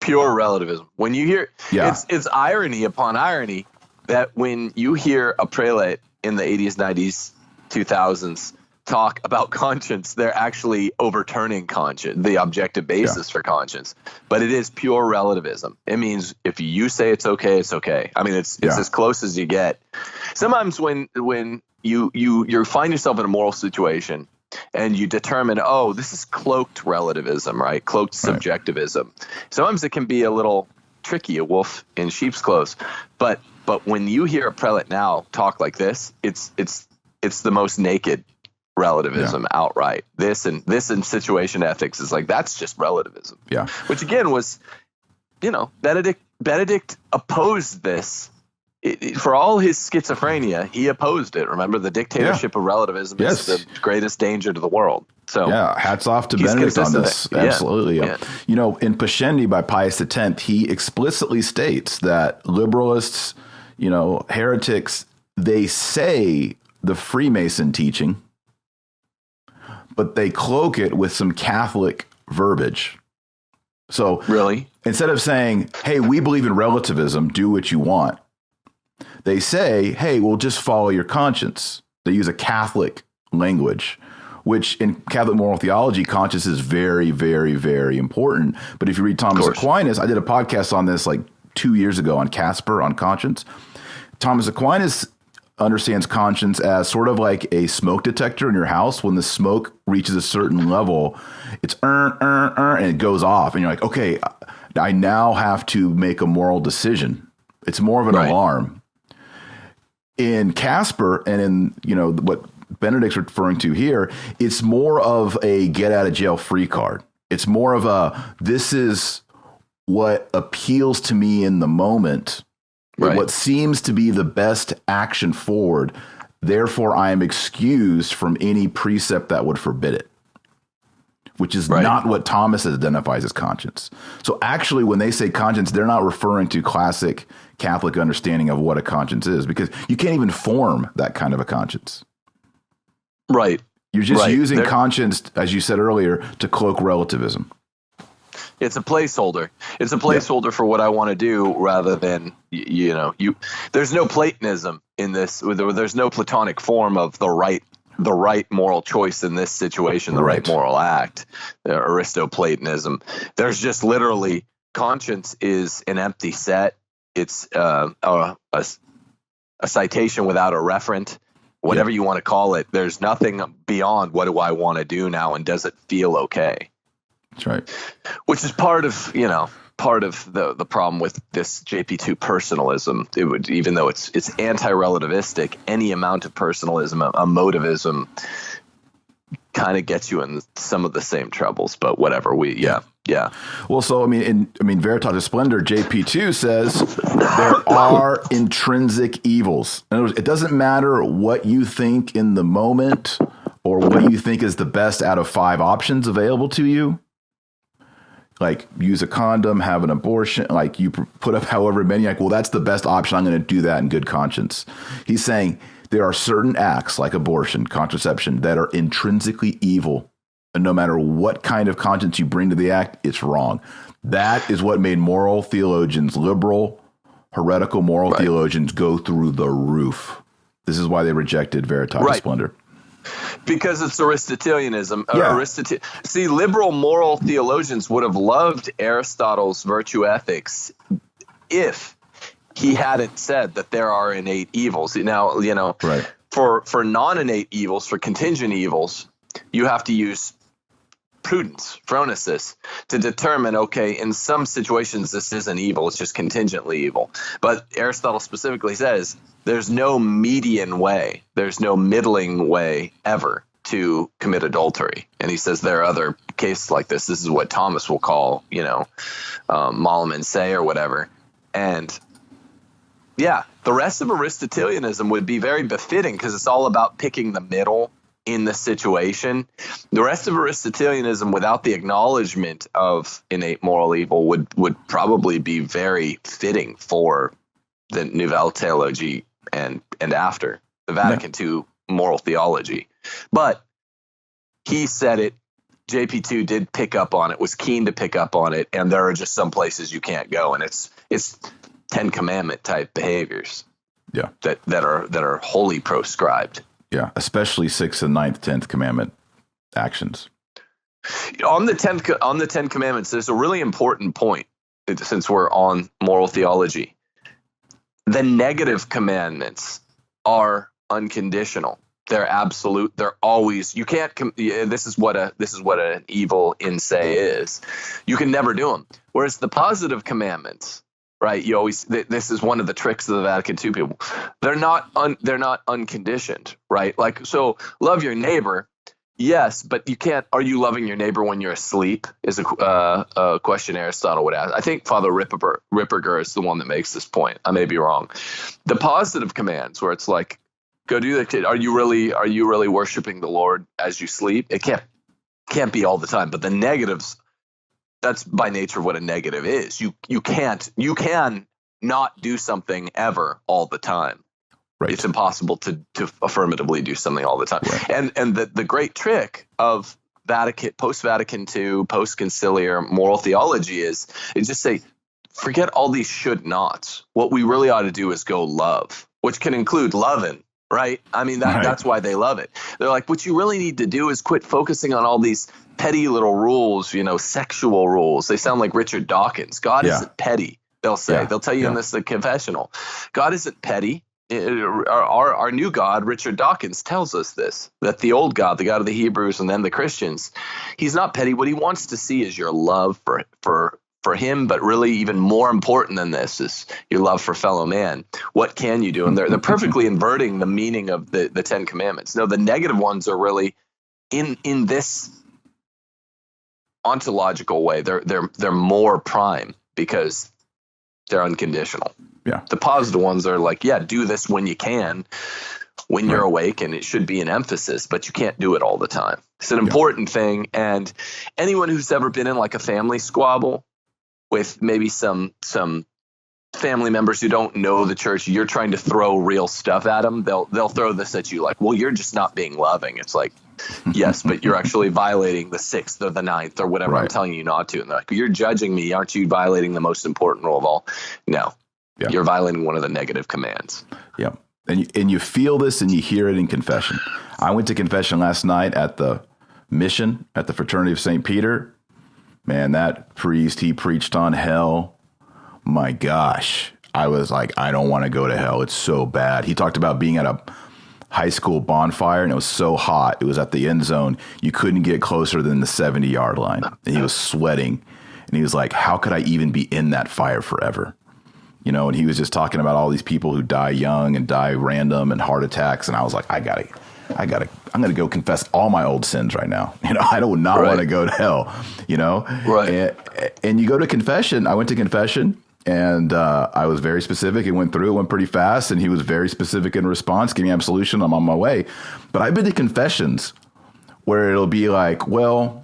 Pure relativism. When you hear, it's irony upon irony that when you hear a prelate in the 80s, 90s, 2000s talk about conscience, they're actually overturning conscience, the objective basis for conscience. But it is pure relativism. It means if you say it's okay, it's okay. I mean, it's as close as you get. Sometimes when you find yourself in a moral situation and you determine, oh, this is cloaked relativism, right? Cloaked subjectivism. Sometimes it can be a little tricky, a wolf in sheep's clothes. But when you hear a prelate now talk like this, it's the most naked relativism outright. This and situation ethics is like, that's just relativism. Yeah. Which again was, Benedict opposed this. For all his schizophrenia, he opposed it. Remember, the dictatorship of relativism is the greatest danger to the world. So hats off to Benedict on this. Absolutely. Yeah. In Pascendi by Pius X, he explicitly states that liberalists, heretics, they say the Freemason teaching, but they cloak it with some Catholic verbiage. So really, instead of saying, hey, we believe in relativism, do what you want, they say, hey, well, just follow your conscience. They use a Catholic language, which in Catholic moral theology, conscience is very, very, very important. But if you read Thomas Aquinas, I did a podcast on this like 2 years ago on Casper, on conscience. Thomas Aquinas understands conscience as sort of like a smoke detector in your house. When the smoke reaches a certain level, it's and it goes off. And you're like, okay, I now have to make a moral decision. It's more of an alarm. In Casper and in, what Benedict's referring to here, it's more of a get out of jail free card. It's more of this is what appeals to me in the moment. What seems to be the best action forward. Therefore, I am excused from any precept that would forbid it, which is not what Thomas identifies as conscience. So actually, when they say conscience, they're not referring to classic Catholic understanding of what a conscience is, because you can't even form that kind of a conscience. Right. You're just Right. using conscience, as you said earlier, to cloak relativism. It's a placeholder. It's a placeholder for what I want to do, rather than there's no Platonism in this. There's no Platonic form of the right moral choice in this situation, the right moral act, Aristoplatonism. There's just literally conscience is an empty set. It's a citation without a referent, whatever you want to call it. There's nothing beyond what do I want to do now, and does it feel okay? That's right. Which is part of the problem with this JP2 personalism. It would, even though it's anti-relativistic, any amount of personalism, a motivism, kind of gets you in some of the same troubles. But whatever, yeah. Well, so I mean, Veritatis Splendor, JP2 says there are intrinsic evils. In other words, it doesn't matter what you think in the moment or what you think is the best out of 5 options available to you. Like, use a condom, have an abortion, like you put up however many, like, well, that's the best option. I'm going to do that in good conscience. He's saying there are certain acts like abortion, contraception, that are intrinsically evil. And no matter what kind of conscience you bring to the act, it's wrong. That is what made moral theologians, liberal, heretical moral theologians, go through the roof. This is why they rejected Veritatis Splendor. Because it's Aristotelianism. See, liberal moral theologians would have loved Aristotle's virtue ethics if he hadn't said that there are innate evils. Now, for non-innate evils, for contingent evils, you have to use prudence, phronesis, to determine, okay, in some situations this isn't evil, it's just contingently evil. But Aristotle specifically says there's no median way, there's no middling way ever to commit adultery. And he says there are other cases like this. This is what Thomas will call, malum in se or whatever. And yeah, the rest of Aristotelianism would be very befitting because it's all about picking the middle in the situation. The rest of Aristotelianism, without the acknowledgement of innate moral evil, would probably be very fitting for the Nouvelle Theologie and after the Vatican II moral theology. But he said it. JP2 did pick up on it, was keen to pick up on it, and there are just some places you can't go, and it's 10 Commandment type behaviors. Yeah, that are wholly proscribed. Yeah, especially 6th and 9th, 10th commandment actions. On the 10 commandments, there's a really important point, since we're on moral theology. The negative commandments are unconditional. They're absolute. They're always, you can't, this is what an evil in se is. You can never do them. Whereas the positive commandments, right? You always, this is one of the tricks of the Vatican II people. They're not unconditioned, right? Like, so love your neighbor. Yes, but you can't. Are you loving your neighbor when you're asleep? Is a question Aristotle would ask. I think Father Ripperger is the one that makes this point. I may be wrong. The positive commands, where it's like, go do the kid. Are you really worshiping the Lord as you sleep? It can't be all the time. But the negatives, that's by nature what a negative is. You can not do something ever all the time. Right. It's impossible to affirmatively do something all the time. Right. And the great trick of post-Vatican II, post-conciliar moral theology is just say, forget all these should nots. What we really ought to do is go love, which can include loving, right? I mean, that's why they love it. They're like, what you really need to do is quit focusing on all these petty little rules, sexual rules. They sound like Richard Dawkins. God isn't petty, they'll say. They'll tell you in the confessional. God isn't petty. Our new God, Richard Dawkins, tells us this, that the old God, the God of the Hebrews and then the Christians, he's not petty. What he wants to see is your love for him, but really even more important than this is your love for fellow man. What can you do? And they're perfectly inverting the meaning of the 10 commandments. No, the negative ones are really in this ontological way. They're more prime because they're unconditional. Yeah. The positive ones are like, do this when you can, when you're awake, and it should be an emphasis, but you can't do it all the time. It's an important thing. And anyone who's ever been in like a family squabble with maybe some family members who don't know the church, you're trying to throw real stuff at them, they'll throw this at you like, well, you're just not being loving. It's like, yes, but you're actually violating the 6th or the 9th or whatever I'm telling you not to. And they're like, you're judging me. Aren't you violating the most important rule of all? No, you're violating one of the negative commands. Yeah. And you feel this and you hear it in confession. I went to confession last night at the mission at the Fraternity of St. Peter. Man, that priest, he preached on hell. My gosh. I was like, I don't want to go to hell. It's so bad. He talked about being at a high school bonfire and it was so hot. It was at the end zone. You couldn't get closer than the 70-yard line. And he was sweating. And he was like, how could I even be in that fire forever? You know, and he was just talking about all these people who die young and die random and heart attacks. And I was like, I'm going to go confess all my old sins right now. You know, I do not want to go to hell, you know? Right. And you go to confession. I went to confession and I was very specific. It went through, it went pretty fast. And he was very specific in response, gave me absolution. I'm on my way. But I've been to confessions where it'll be like, well,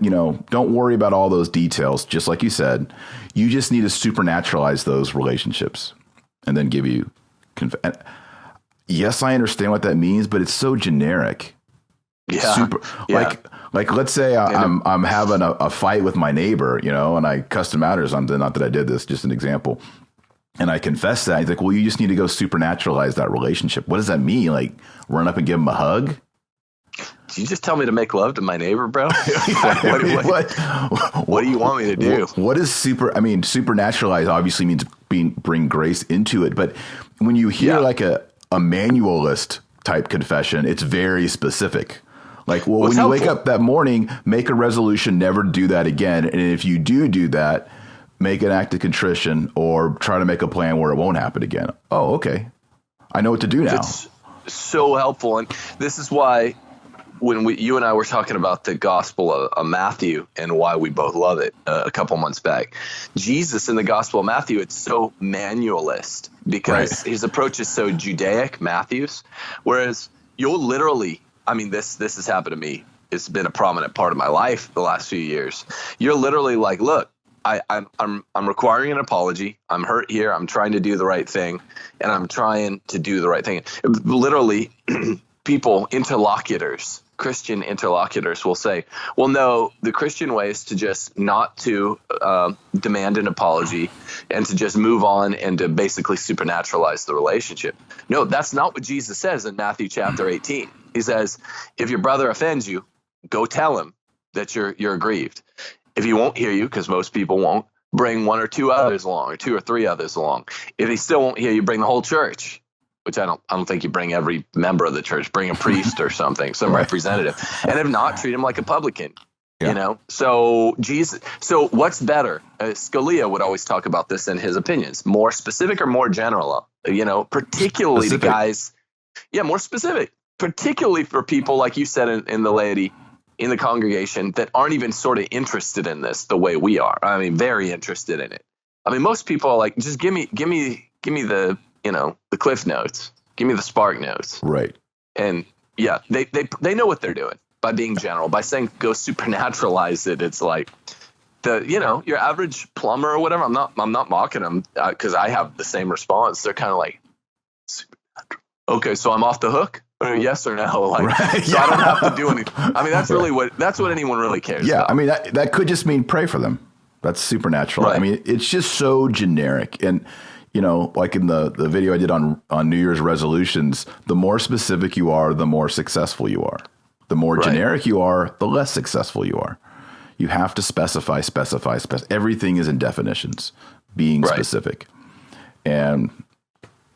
you know, don't worry about all those details. Just like you said, you just need to supernaturalize those relationships and then give you. Yes, I understand what that means, but it's so generic. Yeah. Like let's say I'm having a fight with my neighbor, you know, and I cussed him out or something. Not that I did this, just an example. And I confess that. He's like, well, you just need to go supernaturalize that relationship. What does that mean? Like run up and give him a hug? Did you just tell me to make love to my neighbor, bro? What do you want me to do? What is supernaturalize obviously means bring grace into it. But when you hear like a manualist type confession, it's very specific. Like, well, when you wake up that morning, make a resolution, never do that again. And if you do that, make an act of contrition or try to make a plan where it won't happen again. Oh, okay. I know what to do now. It's so helpful. And this is why when you and I were talking about the Gospel of Matthew and why we both love it a couple months back, Jesus in the Gospel of Matthew, it's so manualist because his approach is so Judaic, Matthew's, whereas you'll literally, I mean, this has happened to me. It's been a prominent part of my life the last few years. You're literally like, look, I'm requiring an apology. I'm hurt here. I'm trying to do the right thing, and I'm trying to do the right thing. Literally, people, interlocutors, Christian interlocutors will say, well, no, the Christian way is to just not to demand an apology and to just move on and to basically supernaturalize the relationship. No, that's not what Jesus says in Matthew chapter 18. He says, if your brother offends you, go tell him that you're aggrieved. If he won't hear you, because most people won't, bring one or two others along, or 2 or 3 others along. If he still won't hear you, bring the whole church. Which I don't think you bring every member of the church. Bring a priest or something, some representative, and if not, treat him like a publican. You know. So Jesus. So what's better? Scalia would always talk about this in his opinions: more specific or more general. You know, particularly to guys. Yeah, more specific. Particularly for people like you said in the laity, in the congregation that aren't even sort of interested in this the way we are. I mean, very interested in it. I mean, most people are like, just give me the. You know, the cliff notes, give me the spark notes. Right. And yeah, they know what they're doing by being general, by saying go supernaturalize it. It's like your average plumber or whatever. I'm not mocking them because I have the same response. They're kind of like, okay, so I'm off the hook. Or yes or no. Like, so I don't have to do anything. I mean, that's really that's what anyone really cares about. I mean, that could just mean pray for them. That's supernatural. Right. I mean, it's just so generic. And you know, like in the video I did on New Year's resolutions, the more specific you are, the more successful you are. The more generic you are, the less successful you are. You have to specify. Everything is in definitions, being specific. And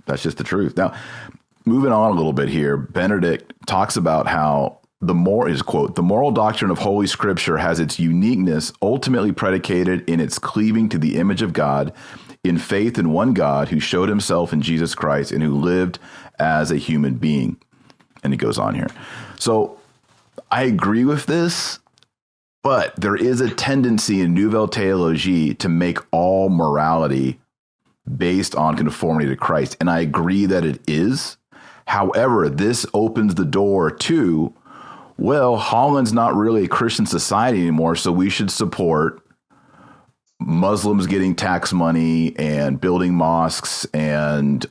that's just the truth. Now, moving on a little bit here, Benedict talks about how the moral doctrine of Holy Scripture has its uniqueness ultimately predicated in its cleaving to the image of God in faith in one God who showed himself in Jesus Christ and who lived as a human being. And he goes on here. So I agree with this, but there is a tendency in Nouvelle Théologie to make all morality based on conformity to Christ. And I agree that it is. However, this opens the door to, well, Holland's not really a Christian society anymore, so we should support Muslims getting tax money and building mosques and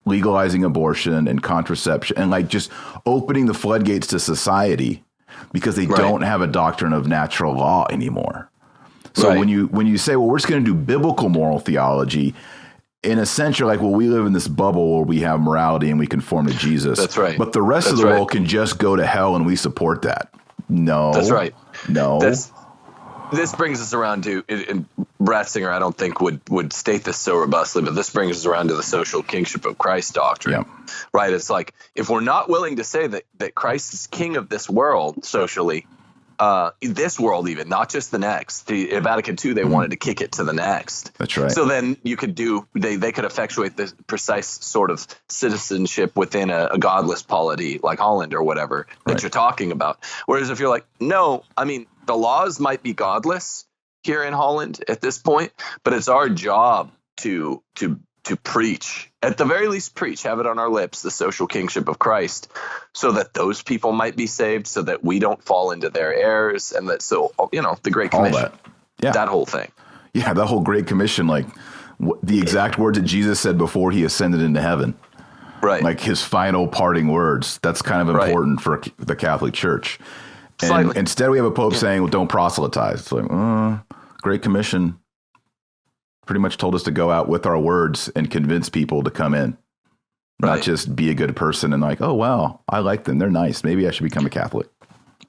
legalizing abortion and contraception and like just opening the floodgates to society because they don't have a doctrine of natural law anymore. So when you say, well, we're just going to do biblical moral theology, in a sense, you're like, well, we live in this bubble where we have morality and we conform to Jesus. That's right. But the rest of the world can just go to hell and we support that. No. That's right. No. This brings us around to, and Ratzinger, I don't think would state this so robustly, but this brings us around to the social kingship of Christ doctrine, right? It's like, if we're not willing to say that Christ is king of this world socially, this world even, not just the next. In Vatican II, they wanted to kick it to the next. That's right. So then you could they could effectuate the precise sort of citizenship within a godless polity like Holland or whatever that you're talking about. Whereas if you're like, no, I mean, the laws might be godless here in Holland at this point, but it's our job to preach, at the very least preach, have it on our lips, the social kingship of Christ, so that those people might be saved, so that we don't fall into their errors, and that, so, the Great Commission, that whole thing. Yeah, the whole Great Commission, like the exact words that Jesus said before he ascended into heaven. Right. Like his final parting words. That's kind of important for the Catholic Church. And instead we have a pope saying, well, don't proselytize. It's like, Great Commission pretty much told us to go out with our words and convince people to come in, not just be a good person and like, oh, wow, I like them. They're nice. Maybe I should become a Catholic.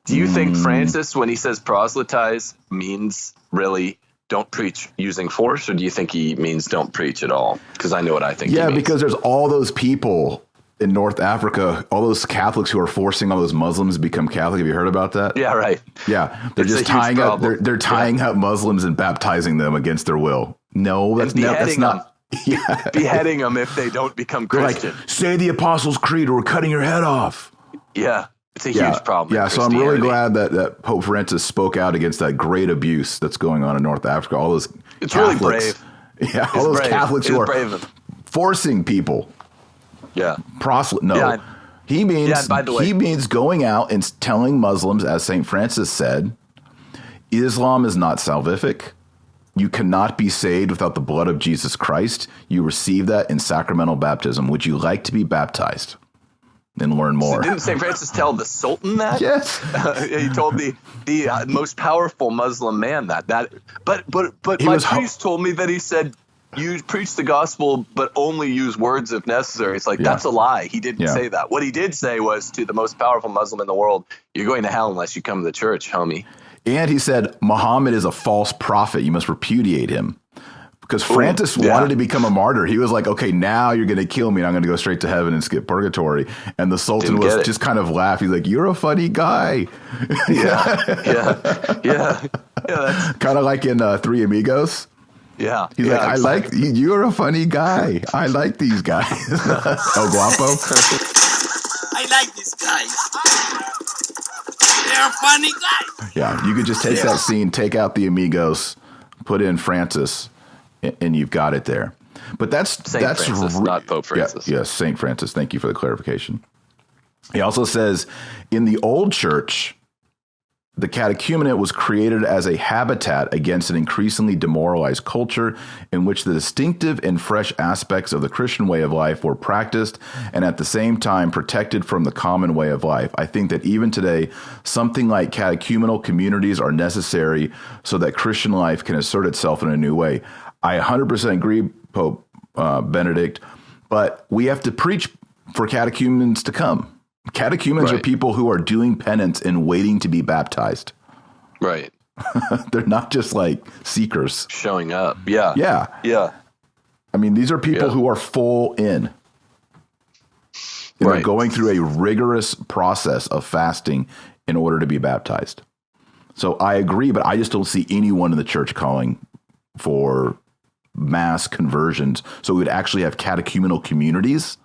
Do you think Francis, when he says proselytize, means really don't preach using force, or do you think he means don't preach at all? Because I know what I think. Yeah, because there's all those people in North Africa, all those Catholics who are forcing all those Muslims to become Catholic. Have you heard about that? Yeah, right. Yeah, they're just tying up. They're tying up Muslims and baptizing them against their will. No, that's not. Yeah. Beheading them if they don't become Christian. Like, say the Apostles' Creed or we're cutting your head off. Yeah, it's a huge problem. Yeah, so I'm really glad that Pope Francis spoke out against that great abuse that's going on in North Africa. All those it's Catholics, really brave. Yeah, all those Catholics who are forcing people. Yeah. He means going out and telling Muslims, as St. Francis said, Islam is not salvific. You cannot be saved without the blood of Jesus Christ. You receive that in sacramental baptism. Would you like to be baptized and learn more? So didn't St. Francis tell the Sultan that? Yes. He told the most powerful Muslim man that. But my priest told me that he said, you preach the gospel, but only use words if necessary. It's like, that's a lie. He didn't say that. What he did say was to the most powerful Muslim in the world, you're going to hell unless you come to the church, homie. And he said, Muhammad is a false prophet. You must repudiate him. Because Francis wanted to become a martyr. He was like, okay, now you're going to kill me and I'm going to go straight to heaven and skip purgatory. And the Sultan was just kind of laughing. He's like, you're a funny guy. Yeah. That's kind of like in Three Amigos. Yeah. He's like, I like, you're a funny guy. I like these guys. El Guapo. I like these guys. They're funny guys. Yeah, you could just take that scene, take out the Amigos, put in Francis, and you've got it there. But that's Francis, not Pope Francis. Yes, Saint Francis. Thank you for the clarification. He also says, in the old church, the catechumenate was created as a habitat against an increasingly demoralized culture in which the distinctive and fresh aspects of the Christian way of life were practiced and at the same time protected from the common way of life. I think that even today, something like catechumenal communities are necessary so that Christian life can assert itself in a new way. I 100% agree, Pope Benedict, but we have to preach for catechumens to come. Catechumens are people who are doing penance and waiting to be baptized. Right. They're not just like seekers. Showing up. Yeah. Yeah. I mean, these are people who are full in. And they're going through a rigorous process of fasting in order to be baptized. So I agree, but I just don't see anyone in the church calling for mass conversions. So we would actually have catechumenal communities.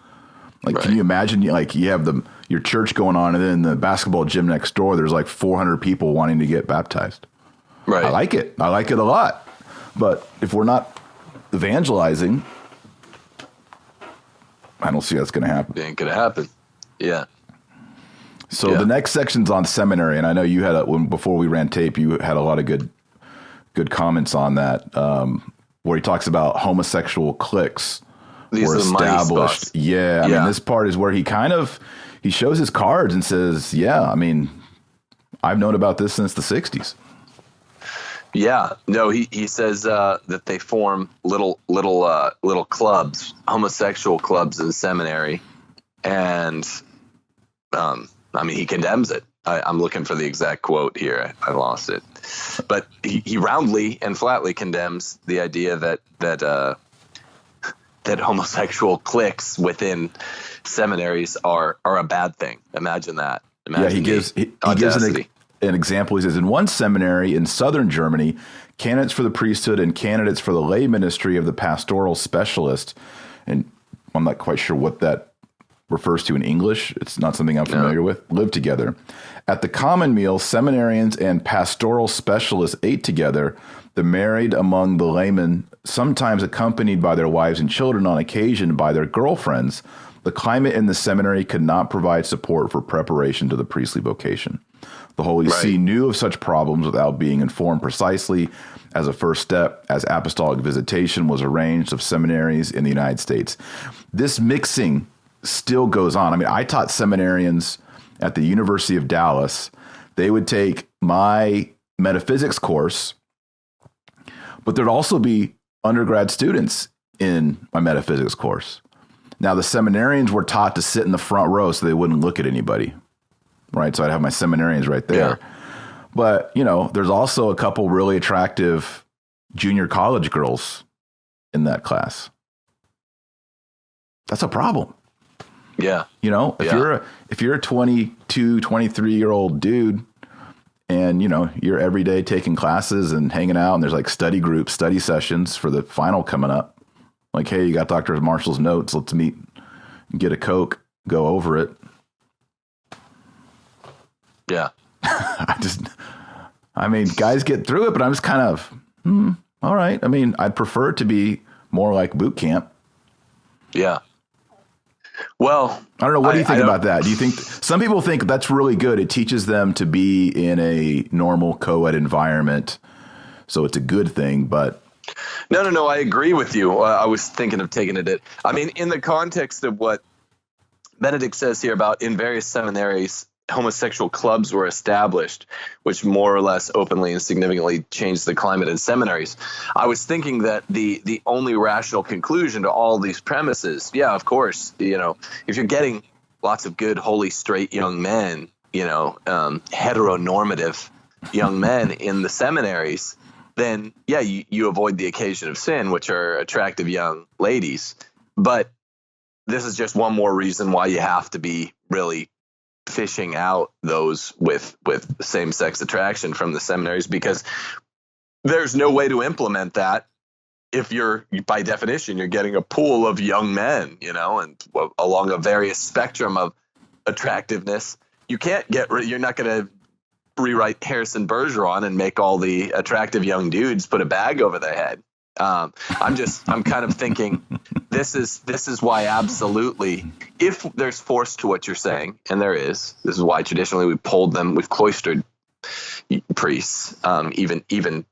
Like, can you imagine, like, you have your church going on, and then in the basketball gym next door, there's like 400 people wanting to get baptized. Right. I like it. I like it a lot. But if we're not evangelizing, I don't see that's going to happen. It ain't going to happen. Yeah. So the next section's on seminary, and I know you had before we ran tape, you had a lot of good good comments on that, where he talks about homosexual cliques These were are the money established. spots. Yeah, I mean, this part is where he shows his cards and says, "Yeah, I mean, I've known about this since the '60s." Yeah, no, he says that they form little clubs, homosexual clubs in seminary, and I mean, he condemns it. I'm looking for the exact quote here. I lost it, but he roundly and flatly condemns the idea that homosexual cliques within seminaries are a bad thing. Imagine that. He gives an example. He says, in one seminary in southern Germany, candidates for the priesthood and candidates for the lay ministry of the pastoral specialist, and I'm not quite sure what that refers to in English. It's not something I'm familiar with, live together. At the common meal, seminarians and pastoral specialists ate together, the married among the laymen, sometimes accompanied by their wives and children, on occasion by their girlfriends. The climate in the seminary could not provide support for preparation to the priestly vocation. The Holy See knew of such problems without being informed precisely. As a first step, as apostolic visitation was arranged of seminaries in the United States. This mixing still goes on. I mean, I taught seminarians at the University of Dallas. They would take my metaphysics course, but there'd also be undergrad students in my metaphysics course. Now, the seminarians were taught to sit in the front row so they wouldn't look at anybody, right? So I'd have my seminarians right there. Yeah. But, you know, there's also a couple really attractive junior college girls in that class. That's a problem. Yeah. You know, if you're a 22, 23-year-old dude and, you know, you're every day taking classes and hanging out and there's like study groups, study sessions for the final coming up. Like, hey, you got Dr. Marshall's notes. Let's meet, get a Coke, go over it. Yeah. I mean, guys get through it, but I'm just kind of, all right. I mean, I'd prefer it to be more like boot camp. Yeah. Well, I don't know. What do you think about that? Do you think some people think that's really good? It teaches them to be in a normal co-ed environment. So it's a good thing, but. No. I agree with you. I was thinking of taking it. I mean, in the context of what Benedict says here about in various seminaries, homosexual clubs were established, which more or less openly and significantly changed the climate in seminaries. I was thinking that the only rational conclusion to all these premises, yeah, of course, you know, if you're getting lots of good, holy, straight young men, you know, heteronormative young men in the seminaries, then, yeah, you avoid the occasion of sin, which are attractive young ladies. But this is just one more reason why you have to be really fishing out those with same-sex attraction from the seminaries, because there's no way to implement that if you're, by definition, you're getting a pool of young men, you know, and along a various spectrum of attractiveness. You're not going to rewrite Harrison Bergeron and make all the attractive young dudes put a bag over their head. I'm kind of thinking this is why absolutely, if there's force to what you're saying, and there is, this is why traditionally we've cloistered priests, even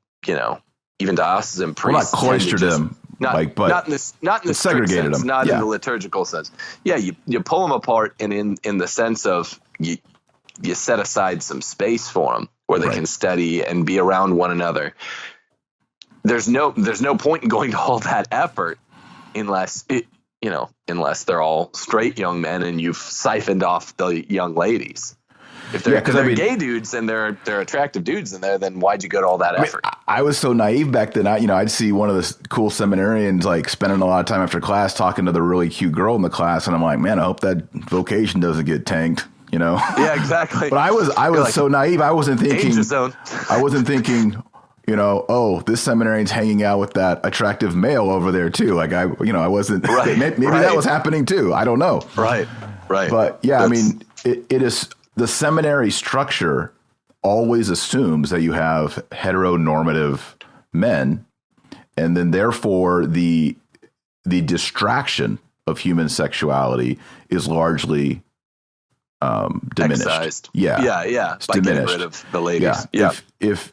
diocesan priests. Well, not cloistered them, not in the segregated sense, them, not in the liturgical sense. Yeah, you pull them apart, and in the sense of you set aside some space for them where they can study and be around one another. There's no point in going to all that effort unless they're all straight young men and you've siphoned off the young ladies. If they're gay dudes and they're attractive dudes in there, then why'd you go to all that effort? I was so naive back then. I'd see one of the cool seminarians like spending a lot of time after class talking to the really cute girl in the class, and I'm like, man, I hope that vocation doesn't get tanked. You know? Yeah, exactly. But I was like, so naive. I wasn't thinking. You know, oh, this seminarian's hanging out with that attractive male over there too. Like I wasn't. Maybe that was happening too. I don't know. Right. But yeah, I mean, it is the seminary structure always assumes that you have heteronormative men, and then therefore the distraction of human sexuality is largely diminished. Excised. Yeah, It's by diminished. getting rid of the ladies. Yeah. If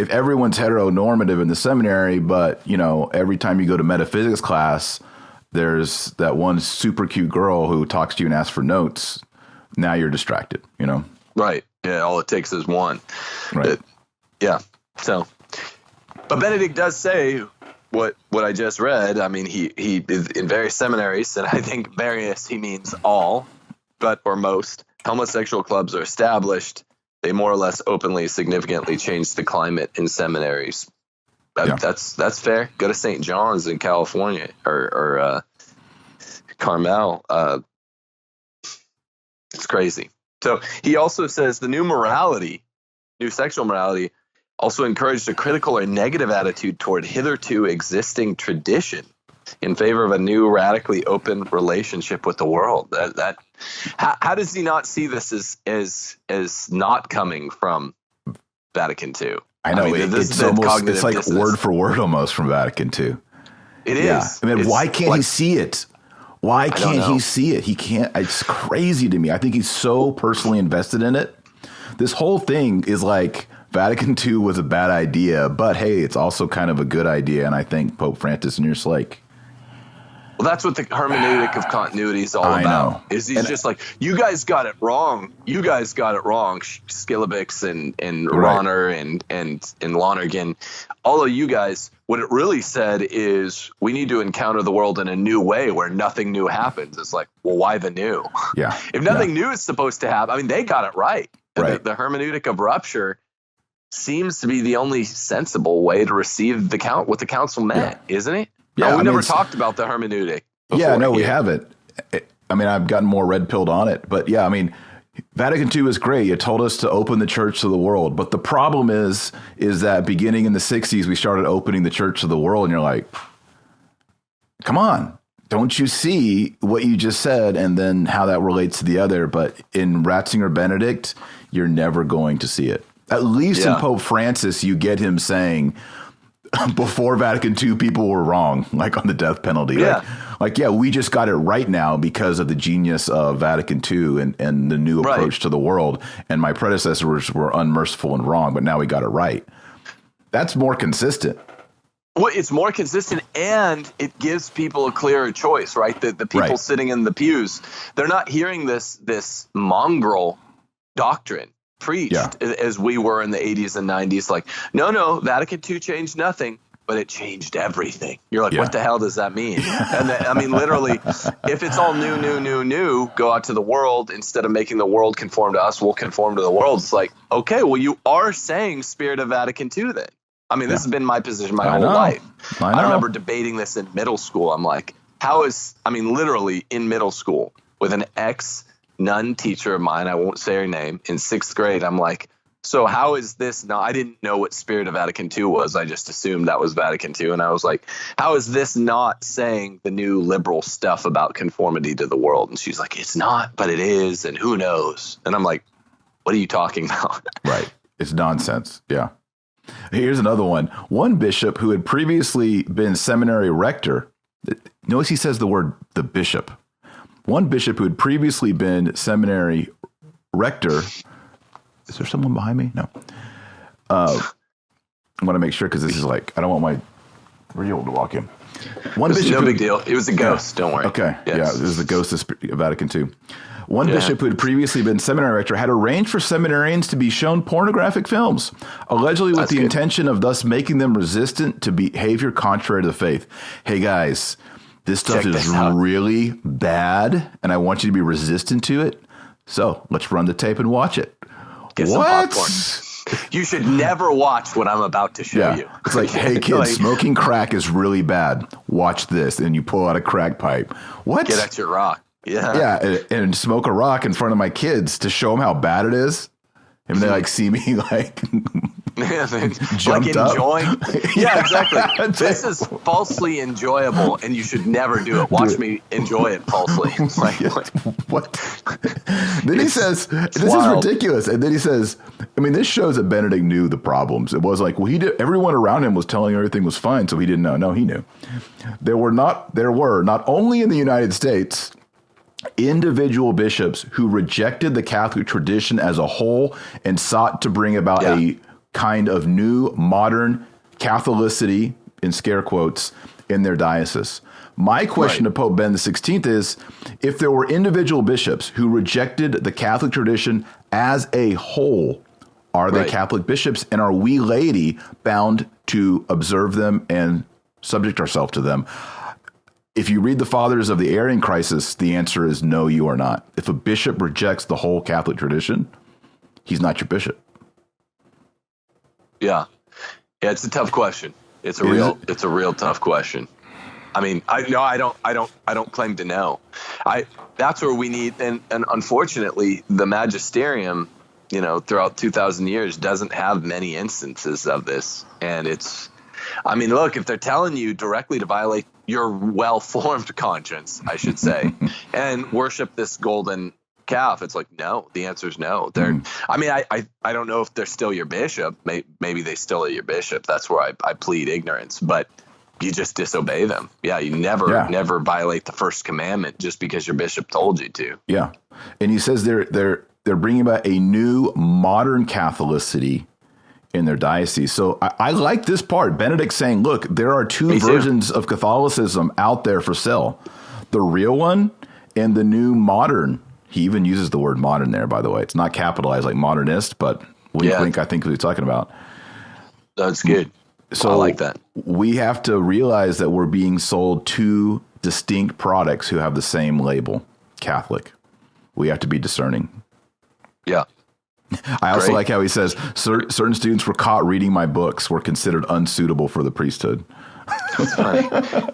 everyone's heteronormative in the seminary, but every time you go to metaphysics class, there's that one super cute girl who talks to you and asks for notes. Now you're distracted. Right. Yeah. All it takes is one. Right. Yeah. So, but Benedict does say what I just read. I mean, he in various seminaries, and I think various he means all, or most homosexual clubs are established. They more or less openly, significantly change the climate in seminaries. That's fair. Go to St. John's in California or Carmel. It's crazy. So he also says the new sexual morality, also encouraged a critical or negative attitude toward hitherto existing tradition in favor of a new, radically open relationship with the world. How does he not see this as not coming from Vatican II? I know. It's like dissonance. word for word almost from Vatican II. It is. Yeah. I mean, why can't he see it? Why can't he see it? He can't. It's crazy to me. I think he's so personally invested in it. This whole thing is like Vatican II was a bad idea, but hey, it's also kind of a good idea. And I think Pope Francis, and you're just like, well, that's what the hermeneutic of continuity is all about. He's just like, you guys got it wrong. You guys got it wrong. Skilabix and Ronner and Lonergan. All of you guys, what it really said is we need to encounter the world in a new way where nothing new happens. It's like, well, why the new? Yeah. If nothing new is supposed to happen, I mean, they got it right. Right. The hermeneutic of rupture seems to be the only sensible way to receive what the council meant, isn't it? Yeah, we never talked about the hermeneutic before. Yeah, no, we haven't. I mean, I've gotten more red pilled on it, but yeah, I mean, Vatican II is great. It told us to open the church to the world, but the problem is that beginning in the 60s, we started opening the church to the world, and you're like, come on, don't you see what you just said, and then how that relates to the other? But in Ratzinger Benedict, you're never going to see it. At least in Pope Francis, you get him saying, before Vatican II, people were wrong, like on the death penalty. Yeah. We just got it right now because of the genius of Vatican II and the new approach to the world. And my predecessors were unmerciful and wrong, but now we got it right. That's more consistent. Well, it's more consistent, and it gives people a clearer choice, right? The people sitting in the pews, they're not hearing this mongrel doctrine preached as we were in the 80s and 90s. Like, no, Vatican II changed nothing, but it changed everything. You're like, what the hell does that mean? And I mean, literally, if it's all new, go out to the world. Instead of making the world conform to us, we'll conform to the world. It's like, okay, well, you are saying Spirit of Vatican II then. I mean, this has been my position my whole life. I remember debating this in middle school. I'm like, literally in middle school with an ex-nun teacher of mine, I won't say her name, in 6th grade, I'm like, so how is this not, I didn't know what Spirit of Vatican II was. I just assumed that was Vatican II. And I was like, how is this not saying the new liberal stuff about conformity to the world? And she's like, it's not, but it is. And who knows? And I'm like, what are you talking about? Right. It's nonsense. Yeah. Here's another one. One bishop who had previously been seminary rector, notice he says the bishop. One bishop who had previously been seminary rector. Is there someone behind me? No. I want to make sure because this is like, I don't want my real to walk in. One bishop. No big deal. It was a ghost. Don't worry. Okay. Yes. Yeah. It was the ghost of Vatican II. One bishop who had previously been seminary rector had arranged for seminarians to be shown pornographic films, allegedly with the intention of thus making them resistant to behavior contrary to the faith. Hey, guys, this stuff is really bad, and I want you to be resistant to it. So let's run the tape and watch it. Get some popcorn. You should never watch what I'm about to show you. It's like, hey, kids, smoking crack is really bad. Watch this. And you pull out a crack pipe. What? Get at your rock. Yeah. Yeah. And smoke a rock in front of my kids to show them how bad it is. And they see me jumped up. Enjoying. Yeah, exactly. This is falsely enjoyable, and you should never do it. Watch me enjoy it falsely. What? Then he says, this is ridiculous. And then he says, I mean, this shows that Benedict knew the problems. It was like, well, everyone around him was telling him everything was fine, so he didn't know. No, he knew. There were not only in the United States, individual bishops who rejected the Catholic tradition as a whole and sought to bring about a kind of new modern Catholicity, in scare quotes, in their diocese. My question to Pope Ben XVI is, if there were individual bishops who rejected the Catholic tradition as a whole, are they Catholic bishops, and are we laity bound to observe them and subject ourselves to them? If you read the Fathers of the Arian Crisis, the answer is no, you are not. If a bishop rejects the whole Catholic tradition, he's not your bishop. Yeah, it's a tough question. It's a real tough question. I mean, I don't claim to know. That's where we need, and unfortunately, the magisterium, throughout 2,000 years, doesn't have many instances of this, and look, if they're telling you directly to violate your well-formed conscience, I should say, and worship this golden calf, it's like, no, the answer is no. I don't know if they're still your bishop. Maybe they still are your bishop. That's where I plead ignorance, but you just disobey them. Yeah. You never violate the first commandment just because your bishop told you to. Yeah. And he says they're bringing about a new modern Catholicity in their diocese. So I like this part. Benedict saying, look, there are two versions of Catholicism out there for sale. The real one and the new modern. He even uses the word modern there, by the way. It's not capitalized like modernist, but wink, I think what he's talking about. That's good. So I like that. We have to realize that we're being sold two distinct products who have the same label, Catholic. We have to be discerning. Yeah. I also like how he says certain students were caught reading my books were considered unsuitable for the priesthood. That's funny.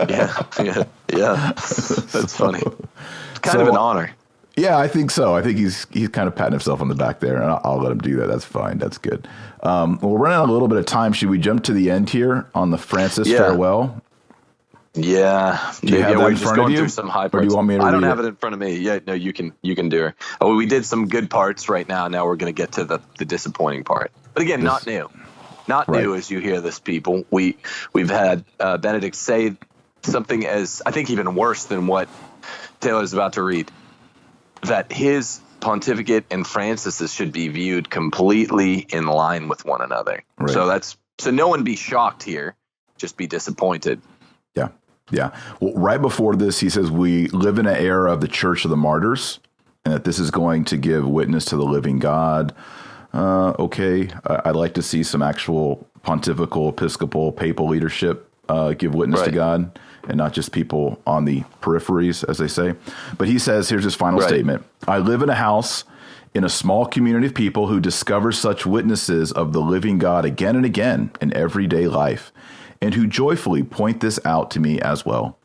Yeah. That's funny. It's kind of an honor. Yeah, I think so. I think he's kind of patting himself on the back there, and I'll let him do that. That's fine. That's good. Well, we're running out a little bit of time. Should we jump to the end here on the Francis farewell? Yeah. Do you have that in front of you? Through some high parts. Or do you want me to I don't have it in front of me. Yeah, no, you can do it. Oh, we did some good parts right now. Now we're going to get to the disappointing part. But again, not new. Not new as you hear this, people. We've had Benedict say something as, I think, even worse than what Taylor's about to read, that his pontificate and Francis's should be viewed completely in line with one another. Right. So no one be shocked here, just be disappointed. Yeah. Well, right before this, he says we live in an era of the Church of the Martyrs, and that this is going to give witness to the living God. I'd like to see some actual pontifical, episcopal, papal leadership give witness to God, and not just people on the peripheries, as they say. But he says, here's his final statement. I live in a house in a small community of people who discover such witnesses of the living God again and again in everyday life, and who joyfully point this out to me as well.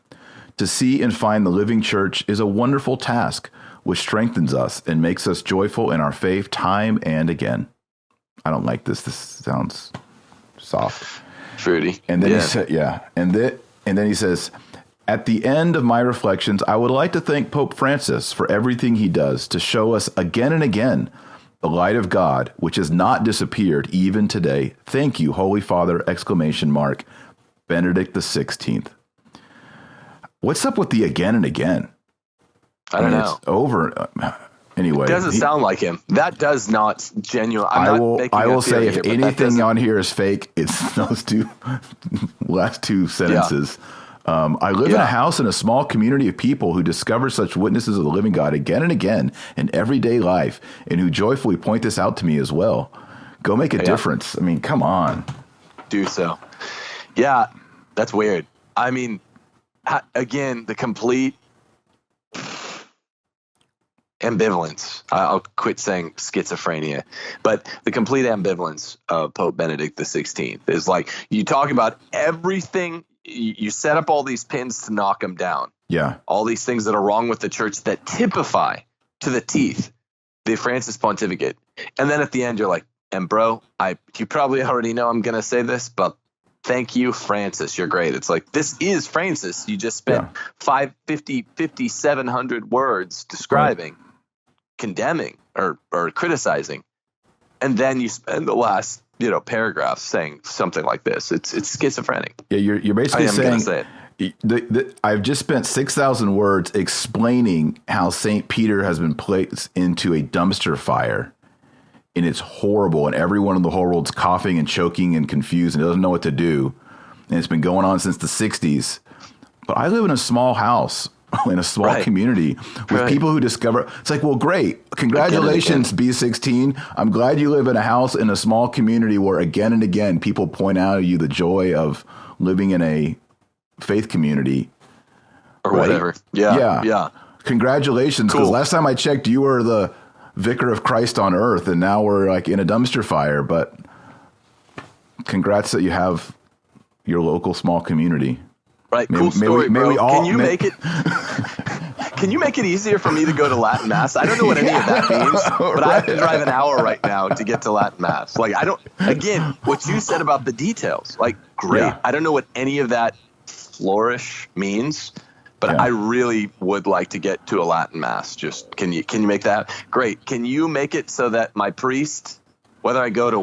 To see and find the living church is a wonderful task, which strengthens us and makes us joyful in our faith time and again. I don't like this. This sounds soft. Fruity. And then he said, and then he says, at the end of my reflections, I would like to thank Pope Francis for everything he does to show us again and again the light of God, which has not disappeared even today. Thank you, Holy Father, ! Benedict XVI. What's up with the again and again? I don't know. It's over. Anyway. It doesn't sound like him. That does not genuine. I will say if anything on here is fake, it's those last two sentences. Yeah. I live in a house in a small community of people who discover such witnesses of the living God again and again in everyday life, and who joyfully point this out to me as well. Go make a difference. I mean, come on. Do so. Yeah, that's weird. I mean, again, the complete ambivalence. I'll quit saying schizophrenia, but the complete ambivalence of Pope Benedict XVI is like, you talk about everything. You set up all these pins to knock them down. Yeah. All these things that are wrong with the church that typify to the teeth the Francis pontificate. And then at the end, you're like, and bro, you probably already know I'm going to say this, but thank you, Francis. You're great. It's like, this is Francis. You just spent 5,700 words describing, condemning, or criticizing. And then you spend the last, paragraph saying something like this. It's schizophrenic. Yeah, you're basically saying, I've just spent 6,000 words explaining how St. Peter has been placed into a dumpster fire, and it's horrible, and everyone in the whole world's coughing and choking and confused and doesn't know what to do, and it's been going on since the 60s. But I live in a small house, in a small community with people who discover, it's like, well, great. Congratulations, B16. I'm glad you live in a house in a small community where again and again people point out to you the joy of living in a faith community or whatever. Yeah. Congratulations. Because last time I checked, you were the vicar of Christ on earth, and now we're like in a dumpster fire. But congrats that you have your local small community. Right. Cool story, bro. Can you make it? Can you make it easier for me to go to Latin Mass? I don't know what any of that means, but I have to drive an hour right now to get to Latin Mass. Like, I don't. Again, what you said about the details, like, great. Yeah. I don't know what any of that flourish means, but I really would like to get to a Latin Mass. Just can you make that great? Can you make it so that my priest, whether I go to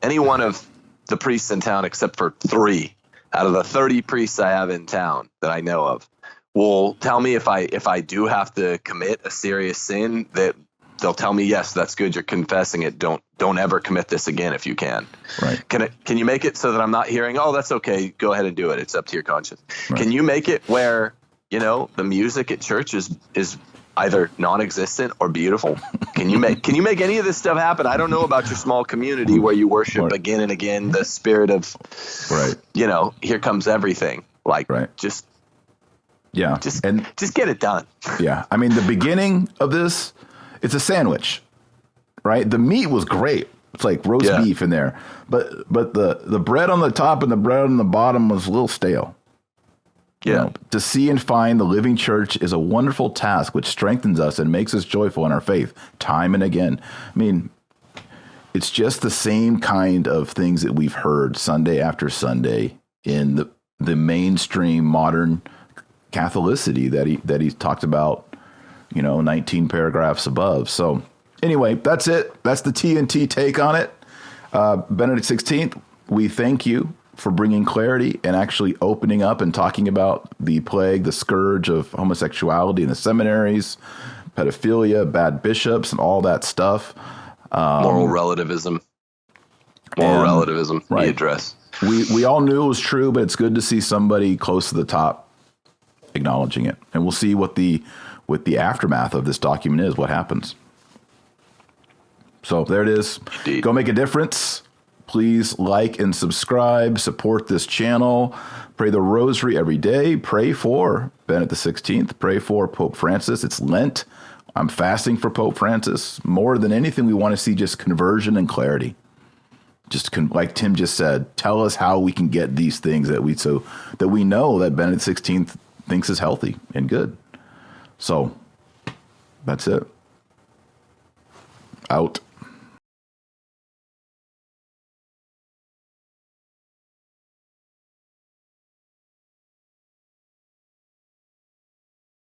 any one of the priests in town except for 3 out of the 30 priests I have in town that I know of, will tell me if I do have to commit a serious sin, that they'll tell me, yes, that's good, you're confessing it. Don't ever commit this again if you can. Right. Can you make it so that I'm not hearing, oh, that's okay, go ahead and do it, it's up to your conscience. Right. Can you make it where, the music at church is either non-existent or beautiful? Can you make any of this stuff happen? I don't know about your small community where you worship again and again the spirit of here comes everything. Like just get it done. Yeah. I mean, the beginning of this, it's a sandwich, right? The meat was great. It's like roast beef in there, but the bread on the top and the bread on the bottom was a little stale. Yeah. To see and find the living church is a wonderful task which strengthens us and makes us joyful in our faith time and again. I mean, it's just the same kind of things that we've heard Sunday after Sunday in the mainstream modern Catholicity that he talked about, 19 paragraphs above. So anyway, that's it. That's the TNT take on it. Benedict XVI, we thank you for bringing clarity and actually opening up and talking about the plague, the scourge of homosexuality in the seminaries, pedophilia, bad bishops, and all that stuff. Moral relativism. He addressed. We all knew it was true, but it's good to see somebody close to the top acknowledging it. And we'll see what the aftermath of this document is, what happens. So there it is. Indeed. Go make a difference. Please like and subscribe, support this channel, pray the rosary every day, pray for Benedict XVI, pray for Pope Francis. It's Lent. I'm fasting for Pope Francis. More than anything, we want to see just conversion and clarity. Like Tim just said, tell us how we can get these things that we know that Benedict XVI thinks is healthy and good. So that's it. Out.